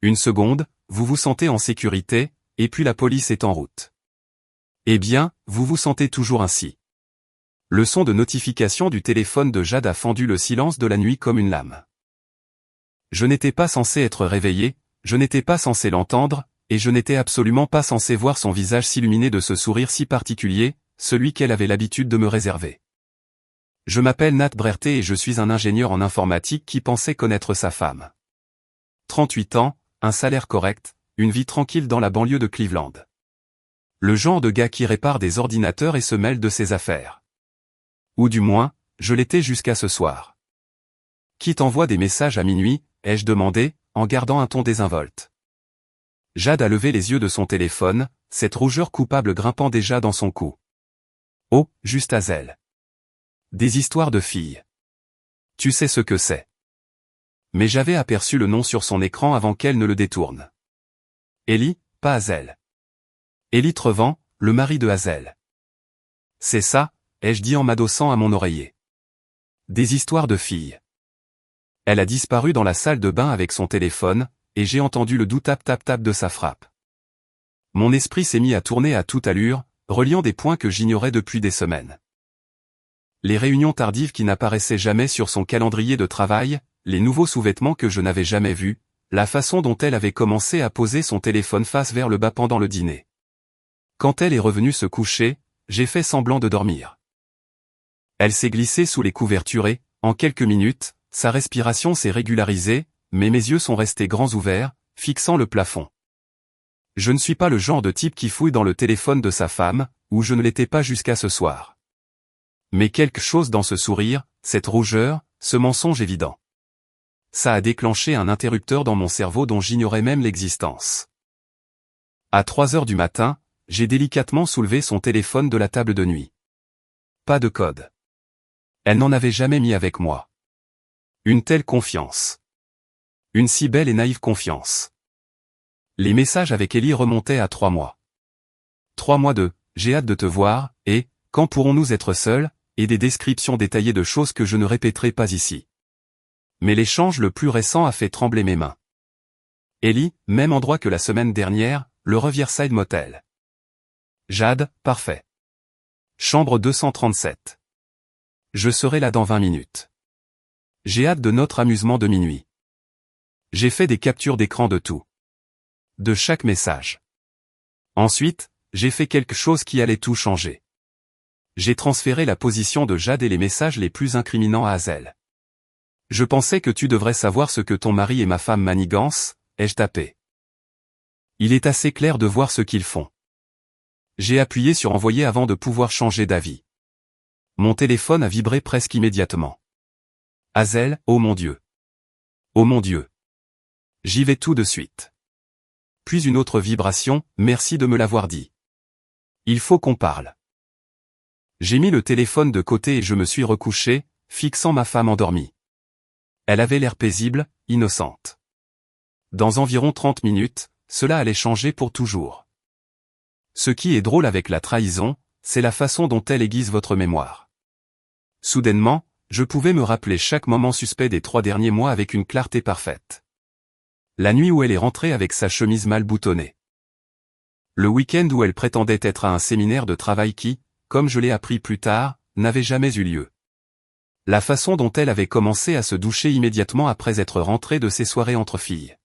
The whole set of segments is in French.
Une seconde, vous vous sentez en sécurité, et puis la police est en route. Eh bien, vous vous sentez toujours ainsi. Le son de notification du téléphone de Jade a fendu le silence de la nuit comme une lame. Je n'étais pas censé être réveillé, je n'étais pas censé l'entendre, et je n'étais absolument pas censé voir son visage s'illuminer de ce sourire si particulier, celui qu'elle avait l'habitude de me réserver. Je m'appelle Nat Brereté et je suis un ingénieur en informatique qui pensait connaître sa femme. 38 ans, un salaire correct, une vie tranquille dans la banlieue de Cleveland. Le genre de gars qui répare des ordinateurs et se mêle de ses affaires. Ou du moins, je l'étais jusqu'à ce soir. Qui t'envoie des messages à minuit, ai-je demandé, en gardant un ton désinvolte. Jade a levé les yeux de son téléphone, cette rougeur coupable grimpant déjà dans son cou. Oh, juste Hazel. Des histoires de filles. Tu sais ce que c'est. Mais j'avais aperçu le nom sur son écran avant qu'elle ne le détourne. Ellie, pas Hazel. Ellie Trevant, le mari de Hazel. C'est ça, ai-je dit en m'adossant à mon oreiller. Des histoires de filles. Elle a disparu dans la salle de bain avec son téléphone, et j'ai entendu le doux tap-tap-tap de sa frappe. Mon esprit s'est mis à tourner à toute allure, reliant des points que j'ignorais depuis des semaines. Les réunions tardives qui n'apparaissaient jamais sur son calendrier de travail, les nouveaux sous-vêtements que je n'avais jamais vus, la façon dont elle avait commencé à poser son téléphone face vers le bas pendant le dîner. Quand elle est revenue se coucher, j'ai fait semblant de dormir. Elle s'est glissée sous les couvertures et, en quelques minutes, sa respiration s'est régularisée, mais mes yeux sont restés grands ouverts, fixant le plafond. Je ne suis pas le genre de type qui fouille dans le téléphone de sa femme, ou je ne l'étais pas jusqu'à ce soir. Mais quelque chose dans ce sourire, cette rougeur, ce mensonge évident. Ça a déclenché un interrupteur dans mon cerveau dont j'ignorais même l'existence. À 3 heures du matin, j'ai délicatement soulevé son téléphone de la table de nuit. Pas de code. Elle n'en avait jamais mis avec moi. Une telle confiance. Une si belle et naïve confiance. Les messages avec Ellie remontaient à 3 mois. 3 mois de « j'ai hâte de te voir » et « quand pourrons-nous être seuls » et des descriptions détaillées de choses que je ne répéterai pas ici. Mais l'échange le plus récent a fait trembler mes mains. Ellie, même endroit que la semaine dernière, le Riverside Motel. Jade, parfait. Chambre 237. Je serai là dans 20 minutes. J'ai hâte de notre amusement de minuit. J'ai fait des captures d'écran de tout. De chaque message. Ensuite, j'ai fait quelque chose qui allait tout changer. J'ai transféré la position de Jade et les messages les plus incriminants à Hazel. Je pensais que tu devrais savoir ce que ton mari et ma femme manigancent, ai-je tapé. Il est assez clair de voir ce qu'ils font. J'ai appuyé sur envoyer avant de pouvoir changer d'avis. Mon téléphone a vibré presque immédiatement. Hazel, oh mon Dieu. Oh mon Dieu. J'y vais tout de suite. Puis une autre vibration, merci de me l'avoir dit. Il faut qu'on parle. J'ai mis le téléphone de côté et je me suis recouché, fixant ma femme endormie. Elle avait l'air paisible, innocente. Dans environ 30 minutes, cela allait changer pour toujours. Ce qui est drôle avec la trahison, c'est la façon dont elle aiguise votre mémoire. Soudainement, je pouvais me rappeler chaque moment suspect des 3 derniers mois avec une clarté parfaite. La nuit où elle est rentrée avec sa chemise mal boutonnée. Le week-end où elle prétendait être à un séminaire de travail qui, comme je l'ai appris plus tard, n'avait jamais eu lieu. La façon dont elle avait commencé à se doucher immédiatement après être rentrée de ses soirées entre filles.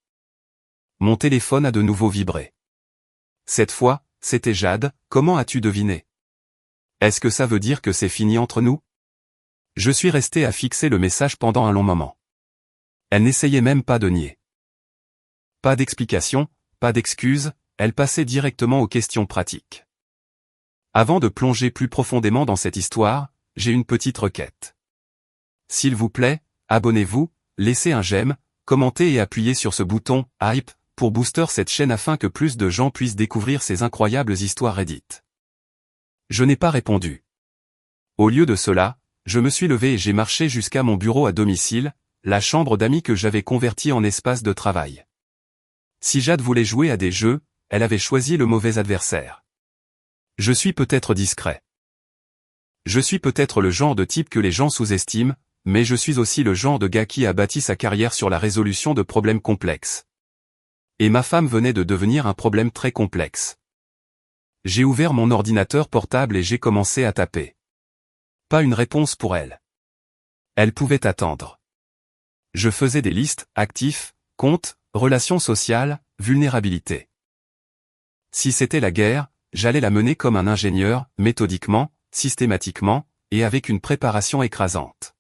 Mon téléphone a de nouveau vibré. Cette fois, c'était Jade, comment as-tu deviné? Est-ce que ça veut dire que c'est fini entre nous? Je suis resté à fixer le message pendant un long moment. Elle n'essayait même pas de nier. Pas d'explication, pas d'excuses, elle passait directement aux questions pratiques. Avant de plonger plus profondément dans cette histoire, j'ai une petite requête. S'il vous plaît, abonnez-vous, laissez un j'aime, commentez et appuyez sur ce bouton « Hype » pour booster cette chaîne afin que plus de gens puissent découvrir ces incroyables histoires Reddit. Je n'ai pas répondu. Au lieu de cela, je me suis levé et j'ai marché jusqu'à mon bureau à domicile, la chambre d'amis que j'avais convertie en espace de travail. Si Jade voulait jouer à des jeux, elle avait choisi le mauvais adversaire. Je suis peut-être discret. Je suis peut-être le genre de type que les gens sous-estiment, mais je suis aussi le genre de gars qui a bâti sa carrière sur la résolution de problèmes complexes. Et ma femme venait de devenir un problème très complexe. J'ai ouvert mon ordinateur portable et j'ai commencé à taper. Pas une réponse pour elle. Elle pouvait attendre. Je faisais des listes, actifs, comptes, relations sociales, vulnérabilité. Si c'était la guerre, j'allais la mener comme un ingénieur, méthodiquement, systématiquement, et avec une préparation écrasante.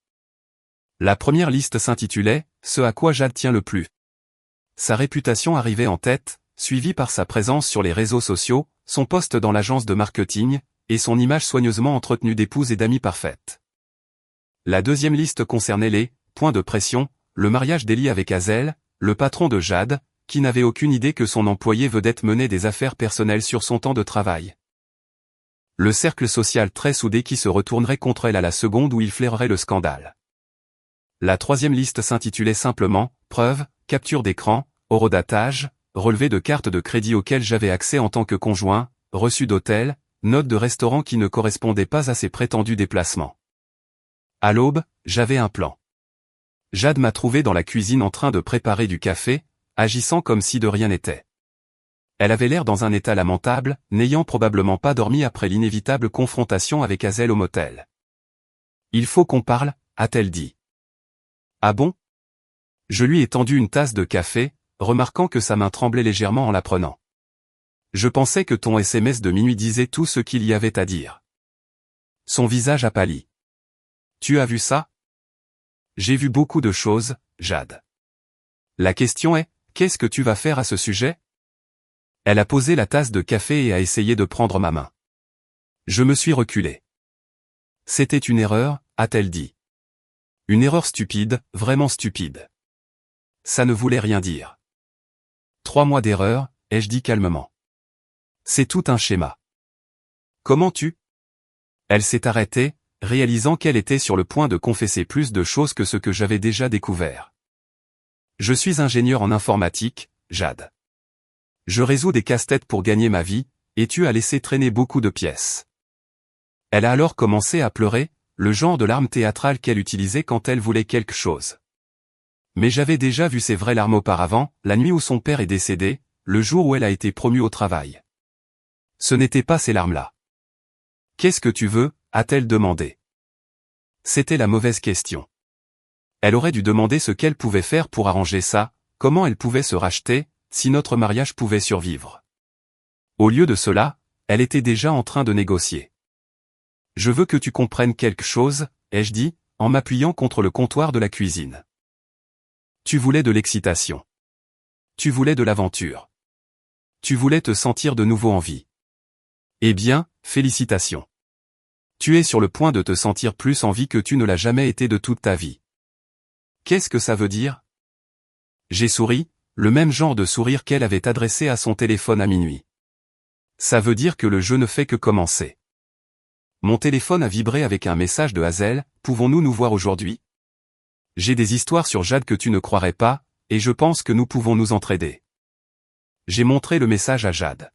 La première liste s'intitulait « Ce à quoi Jade tient le plus ». Sa réputation arrivait en tête, suivie par sa présence sur les réseaux sociaux, son poste dans l'agence de marketing, et son image soigneusement entretenue d'épouse et d'amie parfaite. La deuxième liste concernait les points de pression, le mariage d'Ellie avec Hazel, le patron de Jade, qui n'avait aucune idée que son employé vedette menait des affaires personnelles sur son temps de travail. Le cercle social très soudé qui se retournerait contre elle à la seconde où il flairerait le scandale. La troisième liste s'intitulait simplement « Preuves, capture d'écran, horodatage, relevé de cartes de crédit auxquelles j'avais accès en tant que conjoint, reçu d'hôtel, notes de restaurant qui ne correspondaient pas à ses prétendus déplacements. » À l'aube, j'avais un plan. Jade m'a trouvé dans la cuisine en train de préparer du café, agissant comme si de rien n'était. Elle avait l'air dans un état lamentable, n'ayant probablement pas dormi après l'inévitable confrontation avec Hazel au motel. « Il faut qu'on parle », a-t-elle dit. « Ah bon ?» Je lui ai tendu une tasse de café, remarquant que sa main tremblait légèrement en la prenant. « Je pensais que ton SMS de minuit disait tout ce qu'il y avait à dire. » Son visage a pâli. « Tu as vu ça ? » J'ai vu beaucoup de choses, Jade. La question est, qu'est-ce que tu vas faire à ce sujet ? Elle a posé la tasse de café et a essayé de prendre ma main. Je me suis reculé. C'était une erreur, a-t-elle dit. Une erreur stupide, vraiment stupide. Ça ne voulait rien dire. 3 mois d'erreur, ai-je dit calmement. C'est tout un schéma. Comment tu ? Elle s'est arrêtée, réalisant qu'elle était sur le point de confesser plus de choses que ce que j'avais déjà découvert. Je suis ingénieur en informatique, Jade. Je résous des casse-têtes pour gagner ma vie, et tu as laissé traîner beaucoup de pièces. Elle a alors commencé à pleurer, le genre de larmes théâtrales qu'elle utilisait quand elle voulait quelque chose. Mais j'avais déjà vu ses vraies larmes auparavant, la nuit où son père est décédé, le jour où elle a été promue au travail. Ce n'étaient pas ces larmes-là. Qu'est-ce que tu veux ? A-t-elle demandé. C'était la mauvaise question. Elle aurait dû demander ce qu'elle pouvait faire pour arranger ça, comment elle pouvait se racheter, si notre mariage pouvait survivre. Au lieu de cela, elle était déjà en train de négocier. Je veux que tu comprennes quelque chose, ai-je dit, en m'appuyant contre le comptoir de la cuisine. Tu voulais de l'excitation. Tu voulais de l'aventure. Tu voulais te sentir de nouveau en vie. Eh bien, félicitations. Tu es sur le point de te sentir plus en vie que tu ne l'as jamais été de toute ta vie. Qu'est-ce que ça veut dire ? J'ai souri, le même genre de sourire qu'elle avait adressé à son téléphone à minuit. Ça veut dire que le jeu ne fait que commencer. Mon téléphone a vibré avec un message de Hazel, pouvons-nous nous voir aujourd'hui ? J'ai des histoires sur Jade que tu ne croirais pas, et je pense que nous pouvons nous entraider. J'ai montré le message à Jade.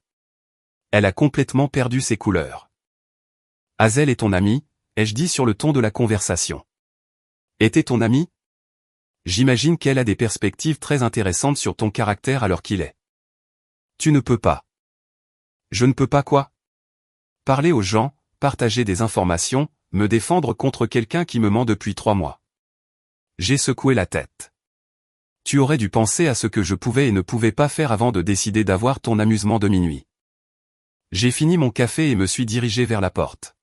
Elle a complètement perdu ses couleurs. Hazel est ton amie, ai-je dit sur le ton de la conversation. Était ton amie ? J'imagine qu'elle a des perspectives très intéressantes sur ton caractère alors qu'il est. Tu ne peux pas. Je ne peux pas quoi ? Parler aux gens, partager des informations, me défendre contre quelqu'un qui me ment depuis 3 mois. J'ai secoué la tête. Tu aurais dû penser à ce que je pouvais et ne pouvais pas faire avant de décider d'avoir ton amusement de minuit. J'ai fini mon café et me suis dirigé vers la porte.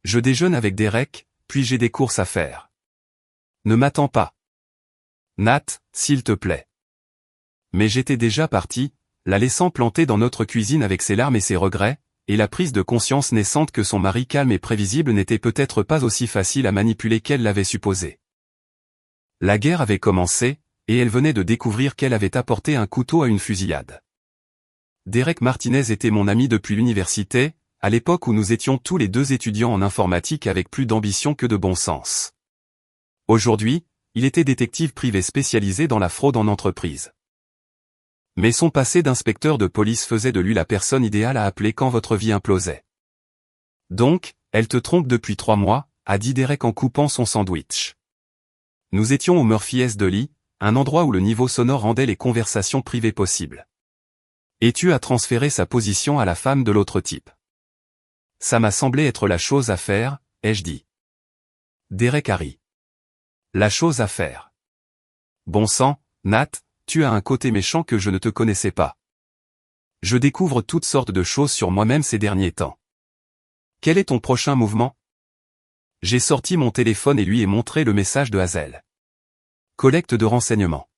Je déjeune avec Derek, puis j'ai des courses à faire. Ne m'attends pas. Nat, s'il te plaît. Mais j'étais déjà parti, la laissant plantée dans notre cuisine avec ses larmes et ses regrets, et la prise de conscience naissante que son mari calme et prévisible n'était peut-être pas aussi facile à manipuler qu'elle l'avait supposé. La guerre avait commencé, et elle venait de découvrir qu'elle avait apporté un couteau à une fusillade. Derek Martinez était mon ami depuis l'université, à l'époque où nous étions tous les deux étudiants en informatique avec plus d'ambition que de bon sens. Aujourd'hui, il était détective privé spécialisé dans la fraude en entreprise. Mais son passé d'inspecteur de police faisait de lui la personne idéale à appeler quand votre vie implosait. Donc, elle te trompe depuis 3 mois, a dit Derek en coupant son sandwich. Nous étions au Murphy S. Deli, un endroit où le niveau sonore rendait les conversations privées possibles. Et tu as transféré sa position à la femme de l'autre type. Ça m'a semblé être la chose à faire, ai-je dit. Derek a ri. La chose à faire. Bon sang, Nat, tu as un côté méchant que je ne te connaissais pas. Je découvre toutes sortes de choses sur moi-même ces derniers temps. Quel est ton prochain mouvement? J'ai sorti mon téléphone et lui ai montré le message de Hazel. Collecte de renseignements.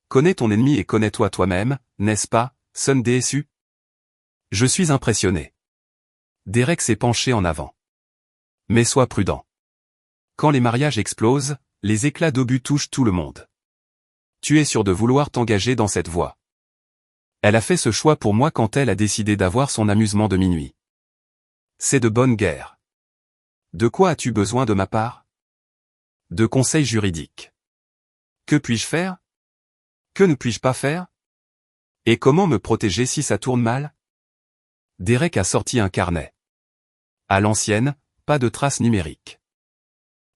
Connais ton ennemi et connais-toi toi-même, n'est-ce pas, Sun DSU? Je suis impressionné. Derek s'est penché en avant. Mais sois prudent. Quand les mariages explosent, les éclats d'obus touchent tout le monde. Tu es sûr de vouloir t'engager dans cette voie. Elle a fait ce choix pour moi quand elle a décidé d'avoir son amusement de minuit. C'est de bonne guerre. De quoi as-tu besoin de ma part? De conseils juridiques. Que puis-je faire? Que ne puis-je pas faire? Et comment me protéger si ça tourne mal? Derek a sorti un carnet. À l'ancienne, pas de traces numériques.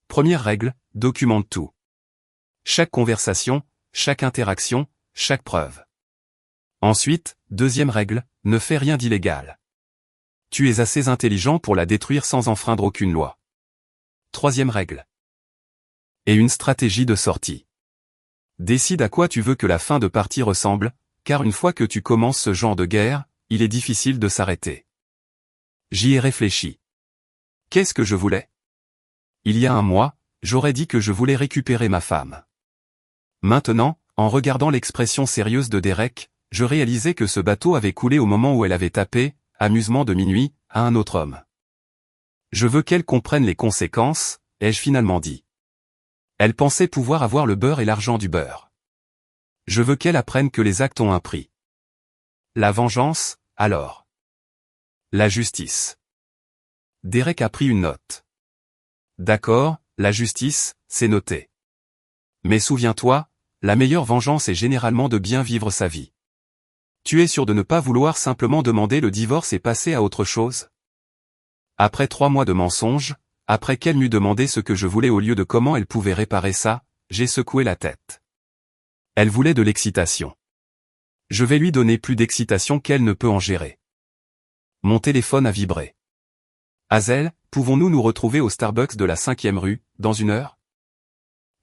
Première règle, documente tout. Chaque conversation, chaque interaction, chaque preuve. Ensuite, deuxième règle, ne fais rien d'illégal. Tu es assez intelligent pour la détruire sans enfreindre aucune loi. Troisième règle. Et une stratégie de sortie. Décide à quoi tu veux que la fin de partie ressemble, car une fois que tu commences ce genre de guerre, il est difficile de s'arrêter. J'y ai réfléchi. Qu'est-ce que je voulais? Il y a un mois, j'aurais dit que je voulais récupérer ma femme. Maintenant, en regardant l'expression sérieuse de Derek, je réalisais que ce bateau avait coulé au moment où elle avait tapé, amusement de minuit, à un autre homme. Je veux qu'elle comprenne les conséquences, ai-je finalement dit. Elle pensait pouvoir avoir le beurre et l'argent du beurre. Je veux qu'elle apprenne que les actes ont un prix. La vengeance, alors. La justice. Derek a pris une note. D'accord, la justice, c'est noté. Mais souviens-toi, la meilleure vengeance est généralement de bien vivre sa vie. Tu es sûr de ne pas vouloir simplement demander le divorce et passer à autre chose? Après 3 mois de mensonges, après qu'elle m'eut demandé ce que je voulais au lieu de comment elle pouvait réparer ça, j'ai secoué la tête. Elle voulait de l'excitation. Je vais lui donner plus d'excitation qu'elle ne peut en gérer. Mon téléphone a vibré. Hazel, pouvons-nous nous retrouver au Starbucks de la 5e rue, dans 1 heure?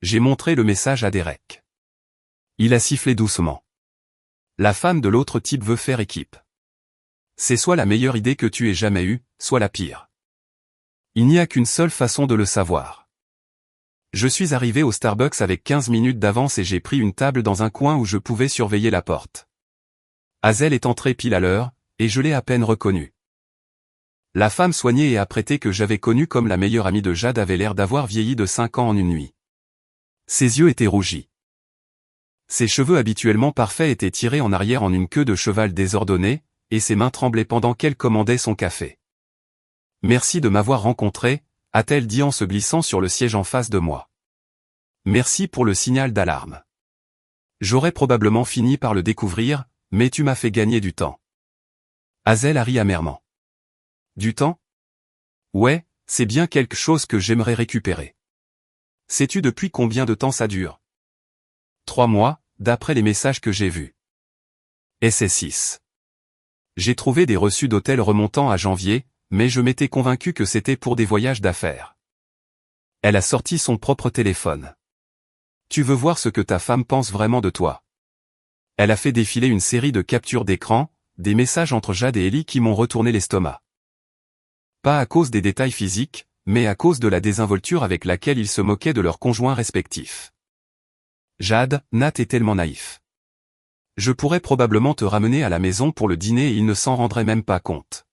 J'ai montré le message à Derek. Il a sifflé doucement. La femme de l'autre type veut faire équipe. C'est soit la meilleure idée que tu aies jamais eue, soit la pire. Il n'y a qu'une seule façon de le savoir. Je suis arrivé au Starbucks avec 15 minutes d'avance et j'ai pris une table dans un coin où je pouvais surveiller la porte. Hazel est entrée pile à l'heure, et je l'ai à peine reconnue. La femme soignée et apprêtée que j'avais connue comme la meilleure amie de Jade avait l'air d'avoir vieilli de 5 ans en une nuit. Ses yeux étaient rougis. Ses cheveux habituellement parfaits étaient tirés en arrière en une queue de cheval désordonnée, et ses mains tremblaient pendant qu'elle commandait son café. « Merci de m'avoir rencontré », a-t-elle dit en se glissant sur le siège en face de moi. « Merci pour le signal d'alarme. J'aurais probablement fini par le découvrir, mais tu m'as fait gagner du temps. » Hazel a ri amèrement. « Du temps? Ouais, c'est bien quelque chose que j'aimerais récupérer. Sais-tu depuis combien de temps ça dure? 3 mois, d'après les messages que j'ai vus. SS6. J'ai trouvé des reçus d'hôtel remontant à janvier, mais je m'étais convaincu que c'était pour des voyages d'affaires. Elle a sorti son propre téléphone. Tu veux voir ce que ta femme pense vraiment de toi? Elle a fait défiler une série de captures d'écran, des messages entre Jade et Ellie qui m'ont retourné l'estomac. Pas à cause des détails physiques, mais à cause de la désinvolture avec laquelle ils se moquaient de leurs conjoints respectifs. Jade, Nat est tellement naïf. Je pourrais probablement te ramener à la maison pour le dîner et il ne s'en rendrait même pas compte.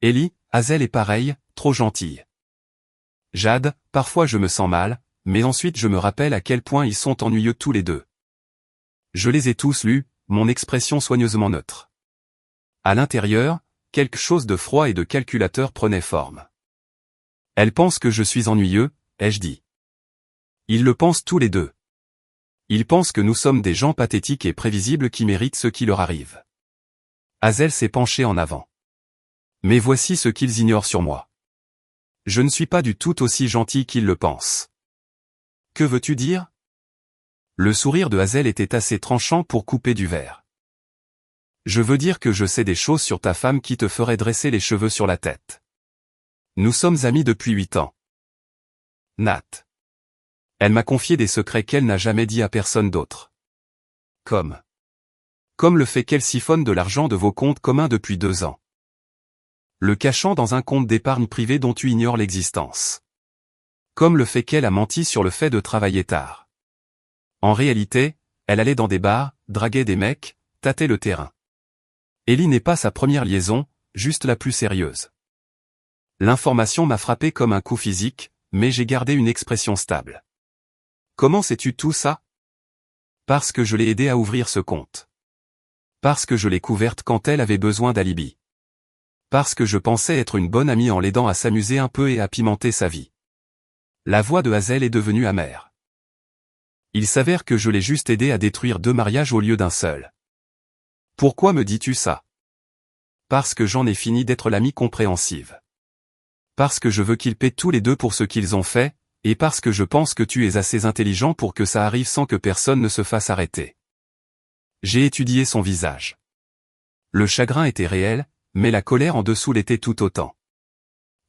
Ellie, Hazel est pareille, trop gentille. Jade, parfois je me sens mal, mais ensuite je me rappelle à quel point ils sont ennuyeux tous les deux. Je les ai tous lus, mon expression soigneusement neutre. À l'intérieur, quelque chose de froid et de calculateur prenait forme. Elle pense que je suis ennuyeux, ai-je dit. Ils le pensent tous les deux. Ils pensent que nous sommes des gens pathétiques et prévisibles qui méritent ce qui leur arrive. Hazel s'est penchée en avant. Mais voici ce qu'ils ignorent sur moi. Je ne suis pas du tout aussi gentil qu'ils le pensent. Que veux-tu dire? Le sourire de Hazel était assez tranchant pour couper du verre. Je veux dire que je sais des choses sur ta femme qui te feraient dresser les cheveux sur la tête. Nous sommes amis depuis 8 ans. Nat. Elle m'a confié des secrets qu'elle n'a jamais dit à personne d'autre. Comme le fait qu'elle siphonne de l'argent de vos comptes communs depuis 2 ans. Le cachant dans un compte d'épargne privé dont tu ignores l'existence. Comme le fait qu'elle a menti sur le fait de travailler tard. En réalité, elle allait dans des bars, draguait des mecs, tâtait le terrain. Ellie n'est pas sa première liaison, juste la plus sérieuse. L'information m'a frappé comme un coup physique, mais j'ai gardé une expression stable. Comment sais-tu tout ça? Parce que je l'ai aidée à ouvrir ce compte. Parce que je l'ai couverte quand elle avait besoin d'alibi. Parce que je pensais être une bonne amie en l'aidant à s'amuser un peu et à pimenter sa vie. La voix de Hazel est devenue amère. Il s'avère que je l'ai juste aidé à détruire 2 mariages au lieu d'un seul. Pourquoi me dis-tu ça? Parce que j'en ai fini d'être l'amie compréhensive. Parce que je veux qu'ils paient tous les deux pour ce qu'ils ont fait, et parce que je pense que tu es assez intelligent pour que ça arrive sans que personne ne se fasse arrêter. J'ai étudié son visage. Le chagrin était réel, mais la colère en dessous l'était tout autant.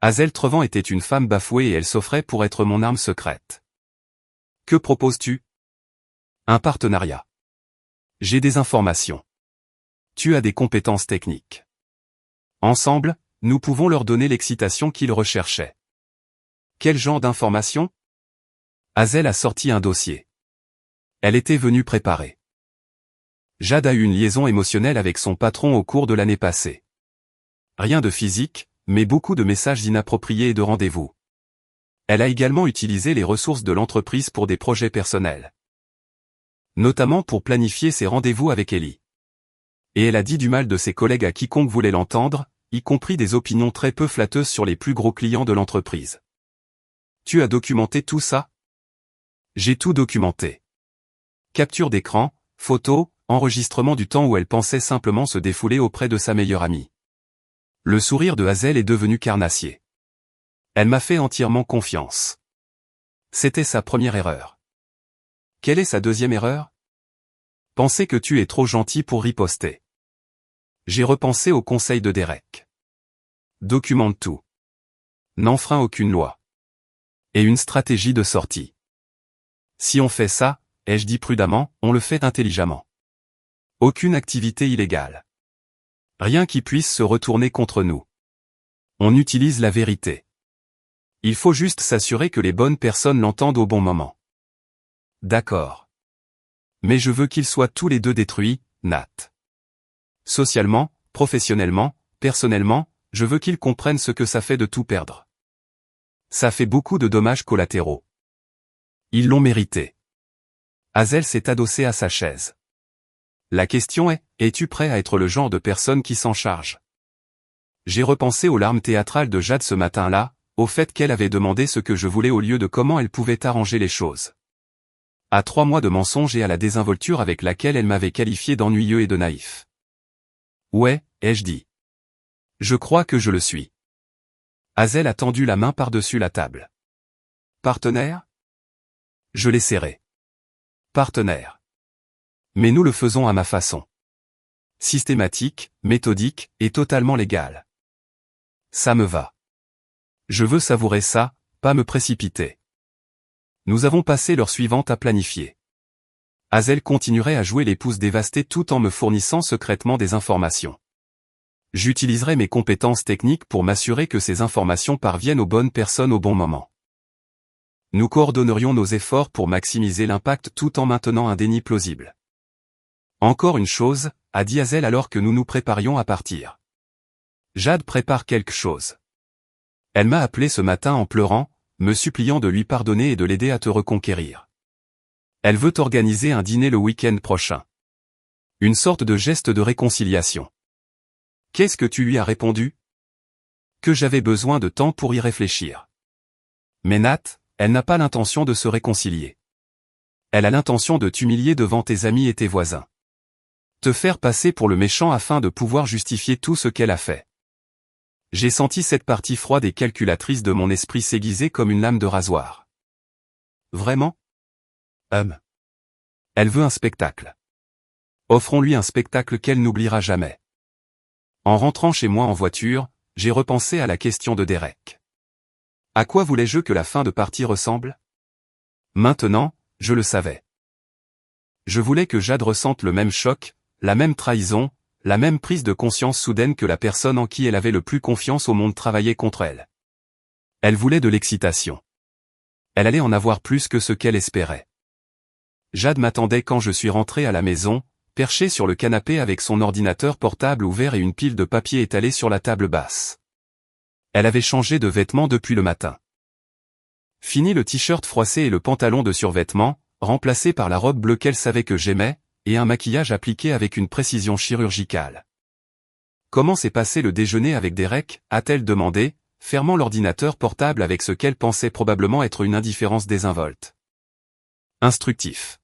Hazel Trevant était une femme bafouée et elle s'offrait pour être mon arme secrète. Que proposes-tu? Un partenariat. J'ai des informations. Tu as des compétences techniques. Ensemble, nous pouvons leur donner l'excitation qu'ils recherchaient. Quel genre d'informations? Hazel a sorti un dossier. Elle était venue préparer. Jade a eu une liaison émotionnelle avec son patron au cours de l'année passée. Rien de physique, mais beaucoup de messages inappropriés et de rendez-vous. Elle a également utilisé les ressources de l'entreprise pour des projets personnels. Notamment pour planifier ses rendez-vous avec Ellie. Et elle a dit du mal de ses collègues à quiconque voulait l'entendre, y compris des opinions très peu flatteuses sur les plus gros clients de l'entreprise. Tu as documenté tout ça? J'ai tout documenté. Capture d'écran, photos, enregistrement du temps où elle pensait simplement se défouler auprès de sa meilleure amie. Le sourire de Hazel est devenu carnassier. Elle m'a fait entièrement confiance. C'était sa première erreur. Quelle est sa deuxième erreur? Penser que tu es trop gentil pour riposter. J'ai repensé au conseil de Derek. Documente tout. N'enfreins aucune loi. Et une stratégie de sortie. Si on fait ça, ai-je dit prudemment, on le fait intelligemment. Aucune activité illégale. Rien qui puisse se retourner contre nous. On utilise la vérité. Il faut juste s'assurer que les bonnes personnes l'entendent au bon moment. D'accord. Mais je veux qu'ils soient tous les deux détruits, Nat. Socialement, professionnellement, personnellement, je veux qu'ils comprennent ce que ça fait de tout perdre. Ça fait beaucoup de dommages collatéraux. Ils l'ont mérité. Hazel s'est adossée à sa chaise. La question est, es-tu prêt à être le genre de personne qui s'en charge? J'ai repensé aux larmes théâtrales de Jade ce matin-là, au fait qu'elle avait demandé ce que je voulais au lieu de comment elle pouvait arranger les choses. À 3 mois de mensonges et à la désinvolture avec laquelle elle m'avait qualifié d'ennuyeux et de naïf. Ouais, ai-je dit. Je crois que je le suis. Hazel a tendu la main par-dessus la table. Partenaire? Je l'ai serré. Partenaire. Mais nous le faisons à ma façon. Systématique, méthodique, et totalement légal. Ça me va. Je veux savourer ça, pas me précipiter. Nous avons passé l'heure suivante à planifier. Hazel continuerait à jouer l'épouse dévastée tout en me fournissant secrètement des informations. J'utiliserai mes compétences techniques pour m'assurer que ces informations parviennent aux bonnes personnes au bon moment. Nous coordonnerions nos efforts pour maximiser l'impact tout en maintenant un déni plausible. Encore une chose, a dit Hazel alors que nous nous préparions à partir. Jade prépare quelque chose. Elle m'a appelé ce matin en pleurant, me suppliant de lui pardonner et de l'aider à te reconquérir. Elle veut organiser un dîner le week-end prochain. Une sorte de geste de réconciliation. Qu'est-ce que tu lui as répondu? Que j'avais besoin de temps pour y réfléchir. Mais Nat, elle n'a pas l'intention de se réconcilier. Elle a l'intention de t'humilier devant tes amis et tes voisins. Te faire passer pour le méchant afin de pouvoir justifier tout ce qu'elle a fait. J'ai senti cette partie froide et calculatrice de mon esprit s'aiguiser comme une lame de rasoir. Vraiment? Elle veut un spectacle. Offrons-lui un spectacle qu'elle n'oubliera jamais. En rentrant chez moi en voiture, j'ai repensé à la question de Derek. À quoi voulais-je que la fin de partie ressemble? Maintenant, je le savais. Je voulais que Jade ressente le même choc, la même trahison, la même prise de conscience soudaine que la personne en qui elle avait le plus confiance au monde travaillait contre elle. Elle voulait de l'excitation. Elle allait en avoir plus que ce qu'elle espérait. Jade m'attendait quand je suis rentré à la maison, perché sur le canapé avec son ordinateur portable ouvert et une pile de papier étalée sur la table basse. Elle avait changé de vêtements depuis le matin. Fini le t-shirt froissé et le pantalon de survêtement, remplacé par la robe bleue qu'elle savait que j'aimais, et un maquillage appliqué avec une précision chirurgicale. « Comment s'est passé le déjeuner avec Derek ?» a-t-elle demandé, fermant l'ordinateur portable avec ce qu'elle pensait probablement être une indifférence désinvolte. Instructif.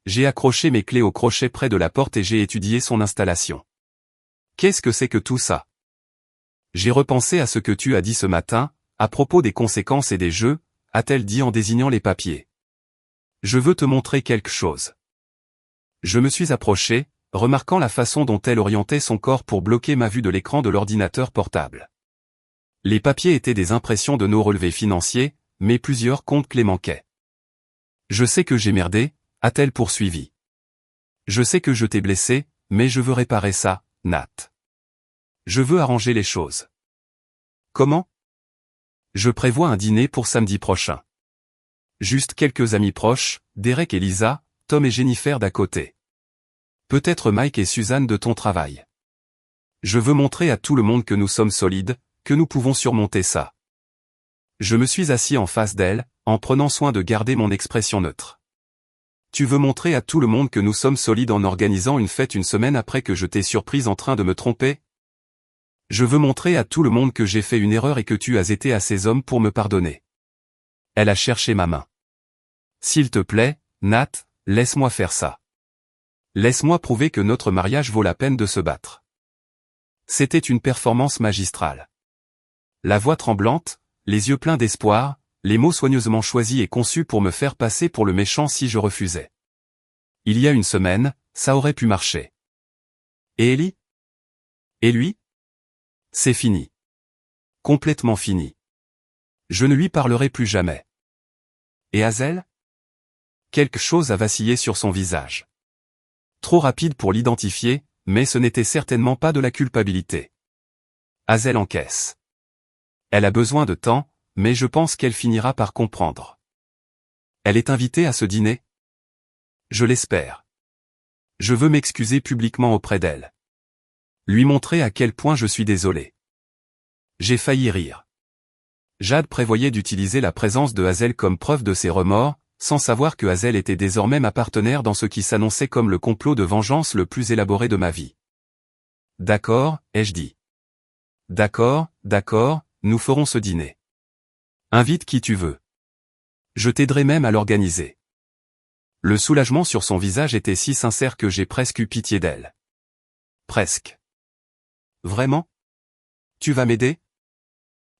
J'ai accroché mes clés au crochet près de la porte et j'ai étudié son installation. Qu'est-ce que c'est que tout ça? J'ai repensé à ce que tu as dit ce matin, à propos des conséquences et des jeux, a-t-elle dit en désignant les papiers. Je veux te montrer quelque chose. Je me suis approché, remarquant la façon dont elle orientait son corps pour bloquer ma vue de l'écran de l'ordinateur portable. Les papiers étaient des impressions de nos relevés financiers, mais plusieurs comptes clés manquaient. Je sais que j'ai merdé, a-t-elle poursuivi. Je sais que je t'ai blessé, mais je veux réparer ça, Nat. Je veux arranger les choses. Comment? Je prévois un dîner pour samedi prochain. Juste quelques amis proches, Derek et Lisa, Tom et Jennifer d'à côté. Peut-être Mike et Suzanne de ton travail. Je veux montrer à tout le monde que nous sommes solides, que nous pouvons surmonter ça. Je me suis assis en face d'elle, en prenant soin de garder mon expression neutre. Tu veux montrer à tout le monde que nous sommes solides en organisant une fête une semaine après que je t'ai surprise en train de me tromper? Je veux montrer à tout le monde que j'ai fait une erreur et que tu as été assez homme pour me pardonner. Elle a cherché ma main. S'il te plaît, Nat, laisse-moi faire ça. Laisse-moi prouver que notre mariage vaut la peine de se battre. C'était une performance magistrale. La voix tremblante, les yeux pleins d'espoir, les mots soigneusement choisis et conçus pour me faire passer pour le méchant si je refusais. Il y a une semaine, ça aurait pu marcher. Et Ellie? Et lui? C'est fini. Complètement fini. Je ne lui parlerai plus jamais. Et Hazel? Quelque chose a vacillé sur son visage. Trop rapide pour l'identifier, mais ce n'était certainement pas de la culpabilité. Hazel encaisse. Elle a besoin de temps, mais je pense qu'elle finira par comprendre. Elle est invitée à ce dîner? Je l'espère. Je veux m'excuser publiquement auprès d'elle. Lui montrer à quel point je suis désolé. J'ai failli rire. Jade prévoyait d'utiliser la présence de Hazel comme preuve de ses remords, sans savoir que Hazel était désormais ma partenaire dans ce qui s'annonçait comme le complot de vengeance le plus élaboré de ma vie. D'accord, ai-je dit. D'accord, nous ferons ce dîner. Invite qui tu veux. Je t'aiderai même à l'organiser. Le soulagement sur son visage était si sincère que j'ai presque eu pitié d'elle. Presque. Vraiment? Tu vas m'aider?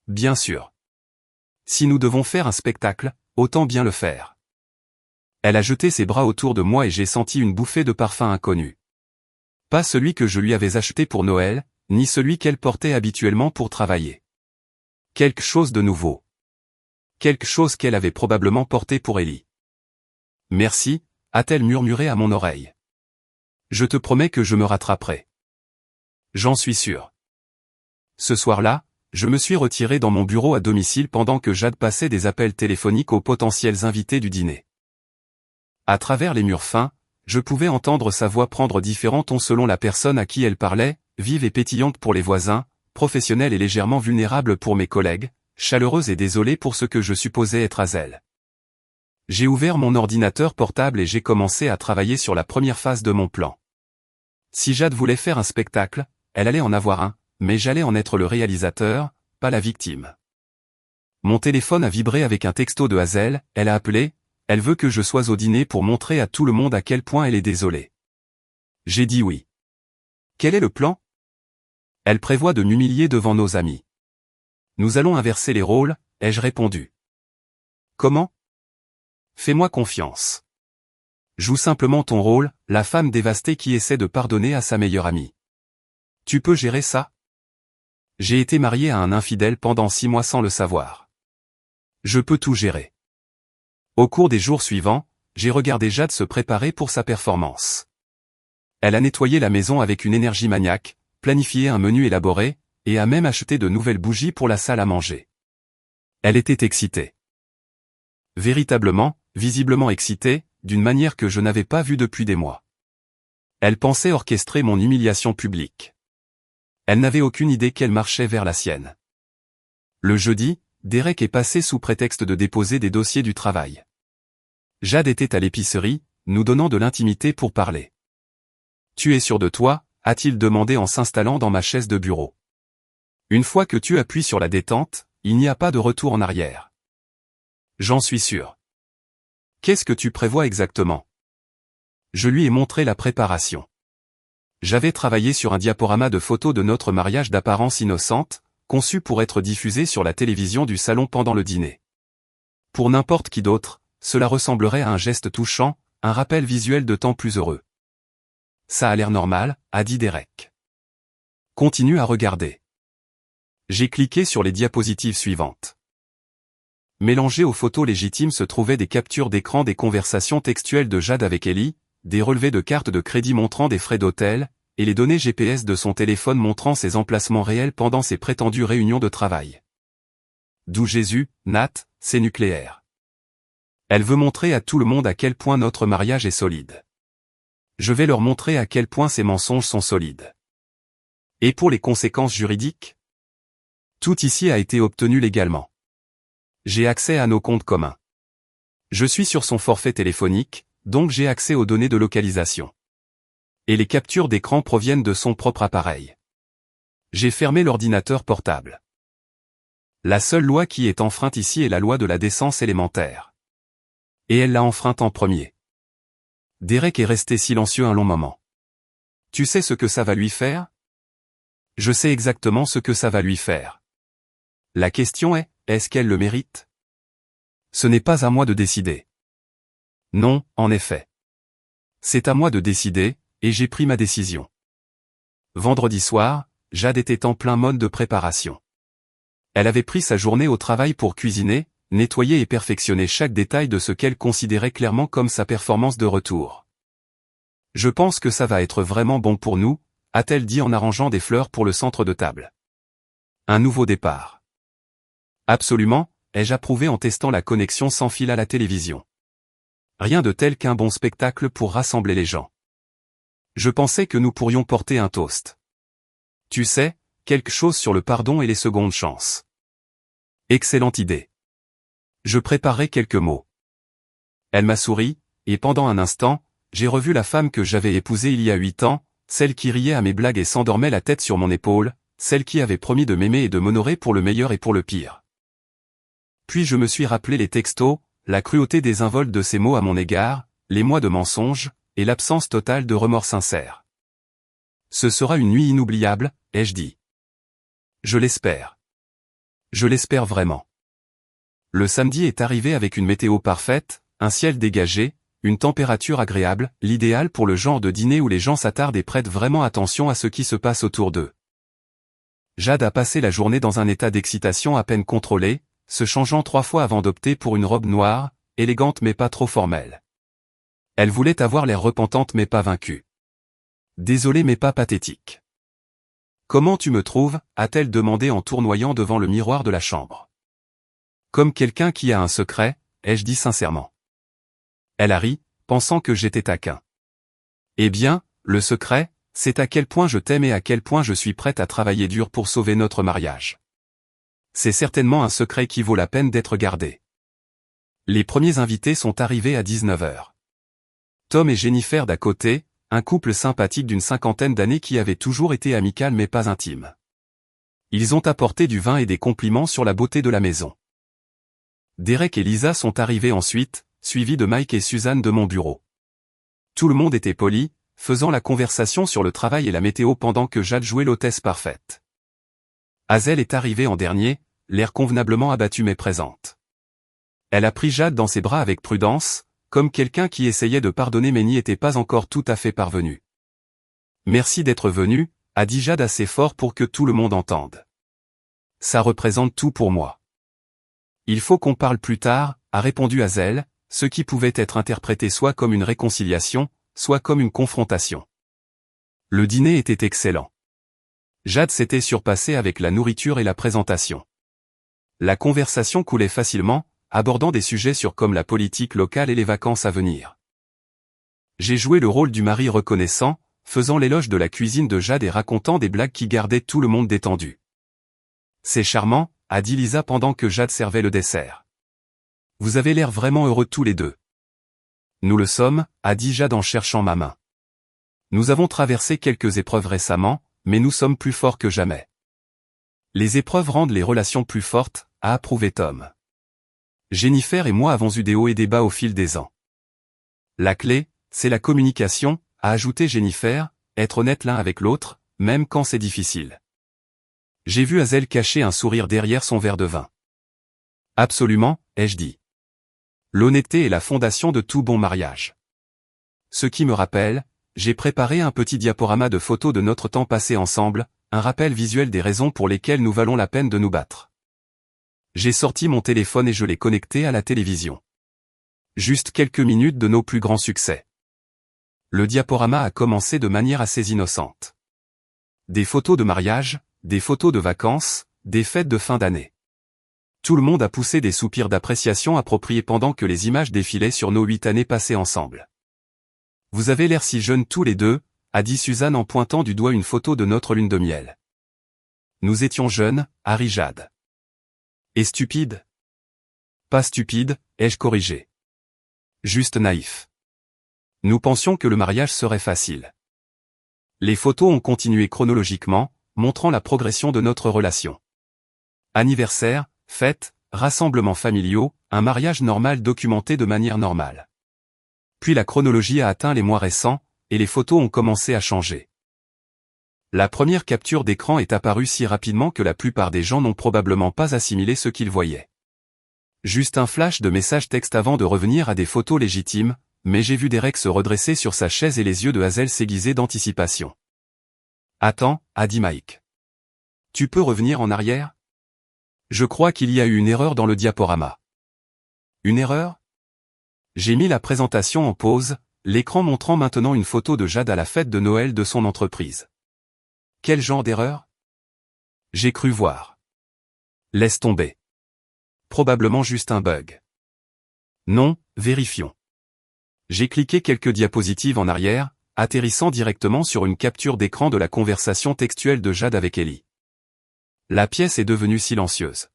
Bien sûr. Si nous devons faire un spectacle, autant bien le faire. Elle a jeté ses bras autour de moi et j'ai senti une bouffée de parfum inconnu. Pas celui que je lui avais acheté pour Noël, ni celui qu'elle portait habituellement pour travailler. Quelque chose de nouveau. Quelque chose qu'elle avait probablement porté pour Ellie. Merci, a-t-elle murmuré à mon oreille. Je te promets que je me rattraperai. J'en suis sûr. Ce soir-là, je me suis retiré dans mon bureau à domicile pendant que Jade passait des appels téléphoniques aux potentiels invités du dîner. À travers les murs fins, je pouvais entendre sa voix prendre différents tons selon la personne à qui elle parlait, vive et pétillante pour les voisins, professionnelle et légèrement vulnérable pour mes collègues, chaleureuse et désolée pour ce que je supposais être Hazel. J'ai ouvert mon ordinateur portable et j'ai commencé à travailler sur la première phase de mon plan. Si Jade voulait faire un spectacle, elle allait en avoir un, mais j'allais en être le réalisateur, pas la victime. Mon téléphone a vibré avec un texto de Hazel, elle a appelé, elle veut que je sois au dîner pour montrer à tout le monde à quel point elle est désolée. J'ai dit oui. Quel est le plan? Elle prévoit de m'humilier devant nos amis. Nous allons inverser les rôles, ai-je répondu. Comment? Fais-moi confiance. Joue simplement ton rôle, la femme dévastée qui essaie de pardonner à sa meilleure amie. Tu peux gérer ça? J'ai été marié à un infidèle pendant 6 mois sans le savoir. Je peux tout gérer. Au cours des jours suivants, j'ai regardé Jade se préparer pour sa performance. Elle a nettoyé la maison avec une énergie maniaque, planifié un menu élaboré, et a même acheté de nouvelles bougies pour la salle à manger. Elle était excitée. Véritablement, visiblement excitée, d'une manière que je n'avais pas vue depuis des mois. Elle pensait orchestrer mon humiliation publique. Elle n'avait aucune idée qu'elle marchait vers la sienne. Le jeudi, Derek est passé sous prétexte de déposer des dossiers du travail. Jade était à l'épicerie, nous donnant de l'intimité pour parler. « Tu es sûr de toi ?» a-t-il demandé en s'installant dans ma chaise de bureau. « Une fois que tu appuies sur la détente, il n'y a pas de retour en arrière. »« J'en suis sûr. »« Qu'est-ce que tu prévois exactement ?» Je lui ai montré la préparation. J'avais travaillé sur un diaporama de photos de notre mariage d'apparence innocente, conçu pour être diffusé sur la télévision du salon pendant le dîner. Pour n'importe qui d'autre, cela ressemblerait à un geste touchant, un rappel visuel de temps plus heureux. Ça a l'air normal, a dit Derek. Continue à regarder. J'ai cliqué sur les diapositives suivantes. Mélangées aux photos légitimes se trouvaient des captures d'écran des conversations textuelles de Jade avec Ellie, des relevés de cartes de crédit montrant des frais d'hôtel, et les données GPS de son téléphone montrant ses emplacements réels pendant ses prétendues réunions de travail. D'où Jésus, Nat, c'est nucléaire. Elle veut montrer à tout le monde à quel point notre mariage est solide. Je vais leur montrer à quel point ces mensonges sont solides. Et pour les conséquences juridiques? Tout ici a été obtenu légalement. J'ai accès à nos comptes communs. Je suis sur son forfait téléphonique, donc j'ai accès aux données de localisation. Et les captures d'écran proviennent de son propre appareil. J'ai fermé l'ordinateur portable. La seule loi qui est enfreinte ici est la loi de la décence élémentaire. Et elle l'a enfreinte en premier. Derek est resté silencieux un long moment. Tu sais ce que ça va lui faire? Je sais exactement ce que ça va lui faire. La question est, est-ce qu'elle le mérite? Ce n'est pas à moi de décider. Non, en effet. C'est à moi de décider, et j'ai pris ma décision. Vendredi soir, Jade était en plein mode de préparation. Elle avait pris sa journée au travail pour cuisiner, nettoyer et perfectionner chaque détail de ce qu'elle considérait clairement comme sa performance de retour. « Je pense que ça va être vraiment bon pour nous », a-t-elle dit en arrangeant des fleurs pour le centre de table. Un nouveau départ. Absolument, ai-je approuvé en testant la connexion sans fil à la télévision. Rien de tel qu'un bon spectacle pour rassembler les gens. Je pensais que nous pourrions porter un toast. Tu sais, quelque chose sur le pardon et les secondes chances. Excellente idée. Je préparerai quelques mots. Elle m'a souri, et pendant un instant, j'ai revu la femme que j'avais épousée il y a 8 ans, celle qui riait à mes blagues et s'endormait la tête sur mon épaule, celle qui avait promis de m'aimer et de m'honorer pour le meilleur et pour le pire. Puis je me suis rappelé les textos, la cruauté désinvolte de ces mots à mon égard, les mois de mensonges, et l'absence totale de remords sincères. Ce sera une nuit inoubliable, ai-je dit. Je l'espère. Je l'espère vraiment. Le samedi est arrivé avec une météo parfaite, un ciel dégagé, une température agréable, l'idéal pour le genre de dîner où les gens s'attardent et prêtent vraiment attention à ce qui se passe autour d'eux. Jade a passé la journée dans un état d'excitation à peine contrôlé, se changeant 3 fois avant d'opter pour une robe noire, élégante mais pas trop formelle. Elle voulait avoir l'air repentante mais pas vaincue. Désolée mais pas pathétique. Comment tu me trouves, a-t-elle demandé en tournoyant devant le miroir de la chambre. Comme quelqu'un qui a un secret, ai-je dit sincèrement. Elle a ri, pensant que j'étais taquin. Eh bien, le secret, c'est à quel point je t'aime et à quel point je suis prête à travailler dur pour sauver notre mariage. C'est certainement un secret qui vaut la peine d'être gardé. Les premiers invités sont arrivés à 19h. Tom et Jennifer d'à côté, un couple sympathique d'une 50aine d'années qui avait toujours été amical mais pas intime. Ils ont apporté du vin et des compliments sur la beauté de la maison. Derek et Lisa sont arrivés ensuite, suivis de Mike et Suzanne de mon bureau. Tout le monde était poli, faisant la conversation sur le travail et la météo pendant que Jade jouait l'hôtesse parfaite. Hazel est arrivée en dernier, l'air convenablement abattu mais présente. Elle a pris Jade dans ses bras avec prudence, comme quelqu'un qui essayait de pardonner mais n'y était pas encore tout à fait parvenu. Merci d'être venu, a dit Jade assez fort pour que tout le monde entende. Ça représente tout pour moi. Il faut qu'on parle plus tard, a répondu Hazel, ce qui pouvait être interprété soit comme une réconciliation, soit comme une confrontation. Le dîner était excellent. Jade s'était surpassée avec la nourriture et la présentation. La conversation coulait facilement, abordant des sujets comme la politique locale et les vacances à venir. J'ai joué le rôle du mari reconnaissant, faisant l'éloge de la cuisine de Jade et racontant des blagues qui gardaient tout le monde détendu. C'est charmant, a dit Lisa pendant que Jade servait le dessert. Vous avez l'air vraiment heureux tous les deux. Nous le sommes, a dit Jade en cherchant ma main. Nous avons traversé quelques épreuves récemment, mais nous sommes plus forts que jamais. Les épreuves rendent les relations plus fortes, a approuvé Tom. Jennifer et moi avons eu des hauts et des bas au fil des ans. La clé, c'est la communication, a ajouté Jennifer, être honnête l'un avec l'autre, même quand c'est difficile. J'ai vu Hazel cacher un sourire derrière son verre de vin. Absolument, ai-je dit. L'honnêteté est la fondation de tout bon mariage. Ce qui me rappelle, j'ai préparé un petit diaporama de photos de notre temps passé ensemble, un rappel visuel des raisons pour lesquelles nous valons la peine de nous battre. J'ai sorti mon téléphone et je l'ai connecté à la télévision. Juste quelques minutes de nos plus grands succès. Le diaporama a commencé de manière assez innocente. Des photos de mariage, des photos de vacances, des fêtes de fin d'année. Tout le monde a poussé des soupirs d'appréciation appropriés pendant que les images défilaient sur nos 8 années passées ensemble. Vous avez l'air si jeunes tous les deux, a dit Suzanne en pointant du doigt une photo de notre lune de miel. Nous étions jeunes, a ri Jade. Et stupides? Pas stupides, ai-je corrigé. Juste naïfs. Nous pensions que le mariage serait facile. Les photos ont continué chronologiquement, montrant la progression de notre relation. Anniversaire, fêtes, rassemblements familiaux, un mariage normal documenté de manière normale. Puis la chronologie a atteint les mois récents, et les photos ont commencé à changer. La première capture d'écran est apparue si rapidement que la plupart des gens n'ont probablement pas assimilé ce qu'ils voyaient. Juste un flash de message texte avant de revenir à des photos légitimes, mais j'ai vu Derek se redresser sur sa chaise et les yeux de Hazel s'aiguiser d'anticipation. Attends, a dit Mike. Tu peux revenir en arrière? Je crois qu'il y a eu une erreur dans le diaporama. Une erreur? J'ai mis la présentation en pause, l'écran montrant maintenant une photo de Jade à la fête de Noël de son entreprise. Quel genre d'erreur? J'ai cru voir. Laisse tomber. Probablement juste un bug. Non, vérifions. J'ai cliqué quelques diapositives en arrière, atterrissant directement sur une capture d'écran de la conversation textuelle de Jade avec Ellie. La pièce est devenue silencieuse.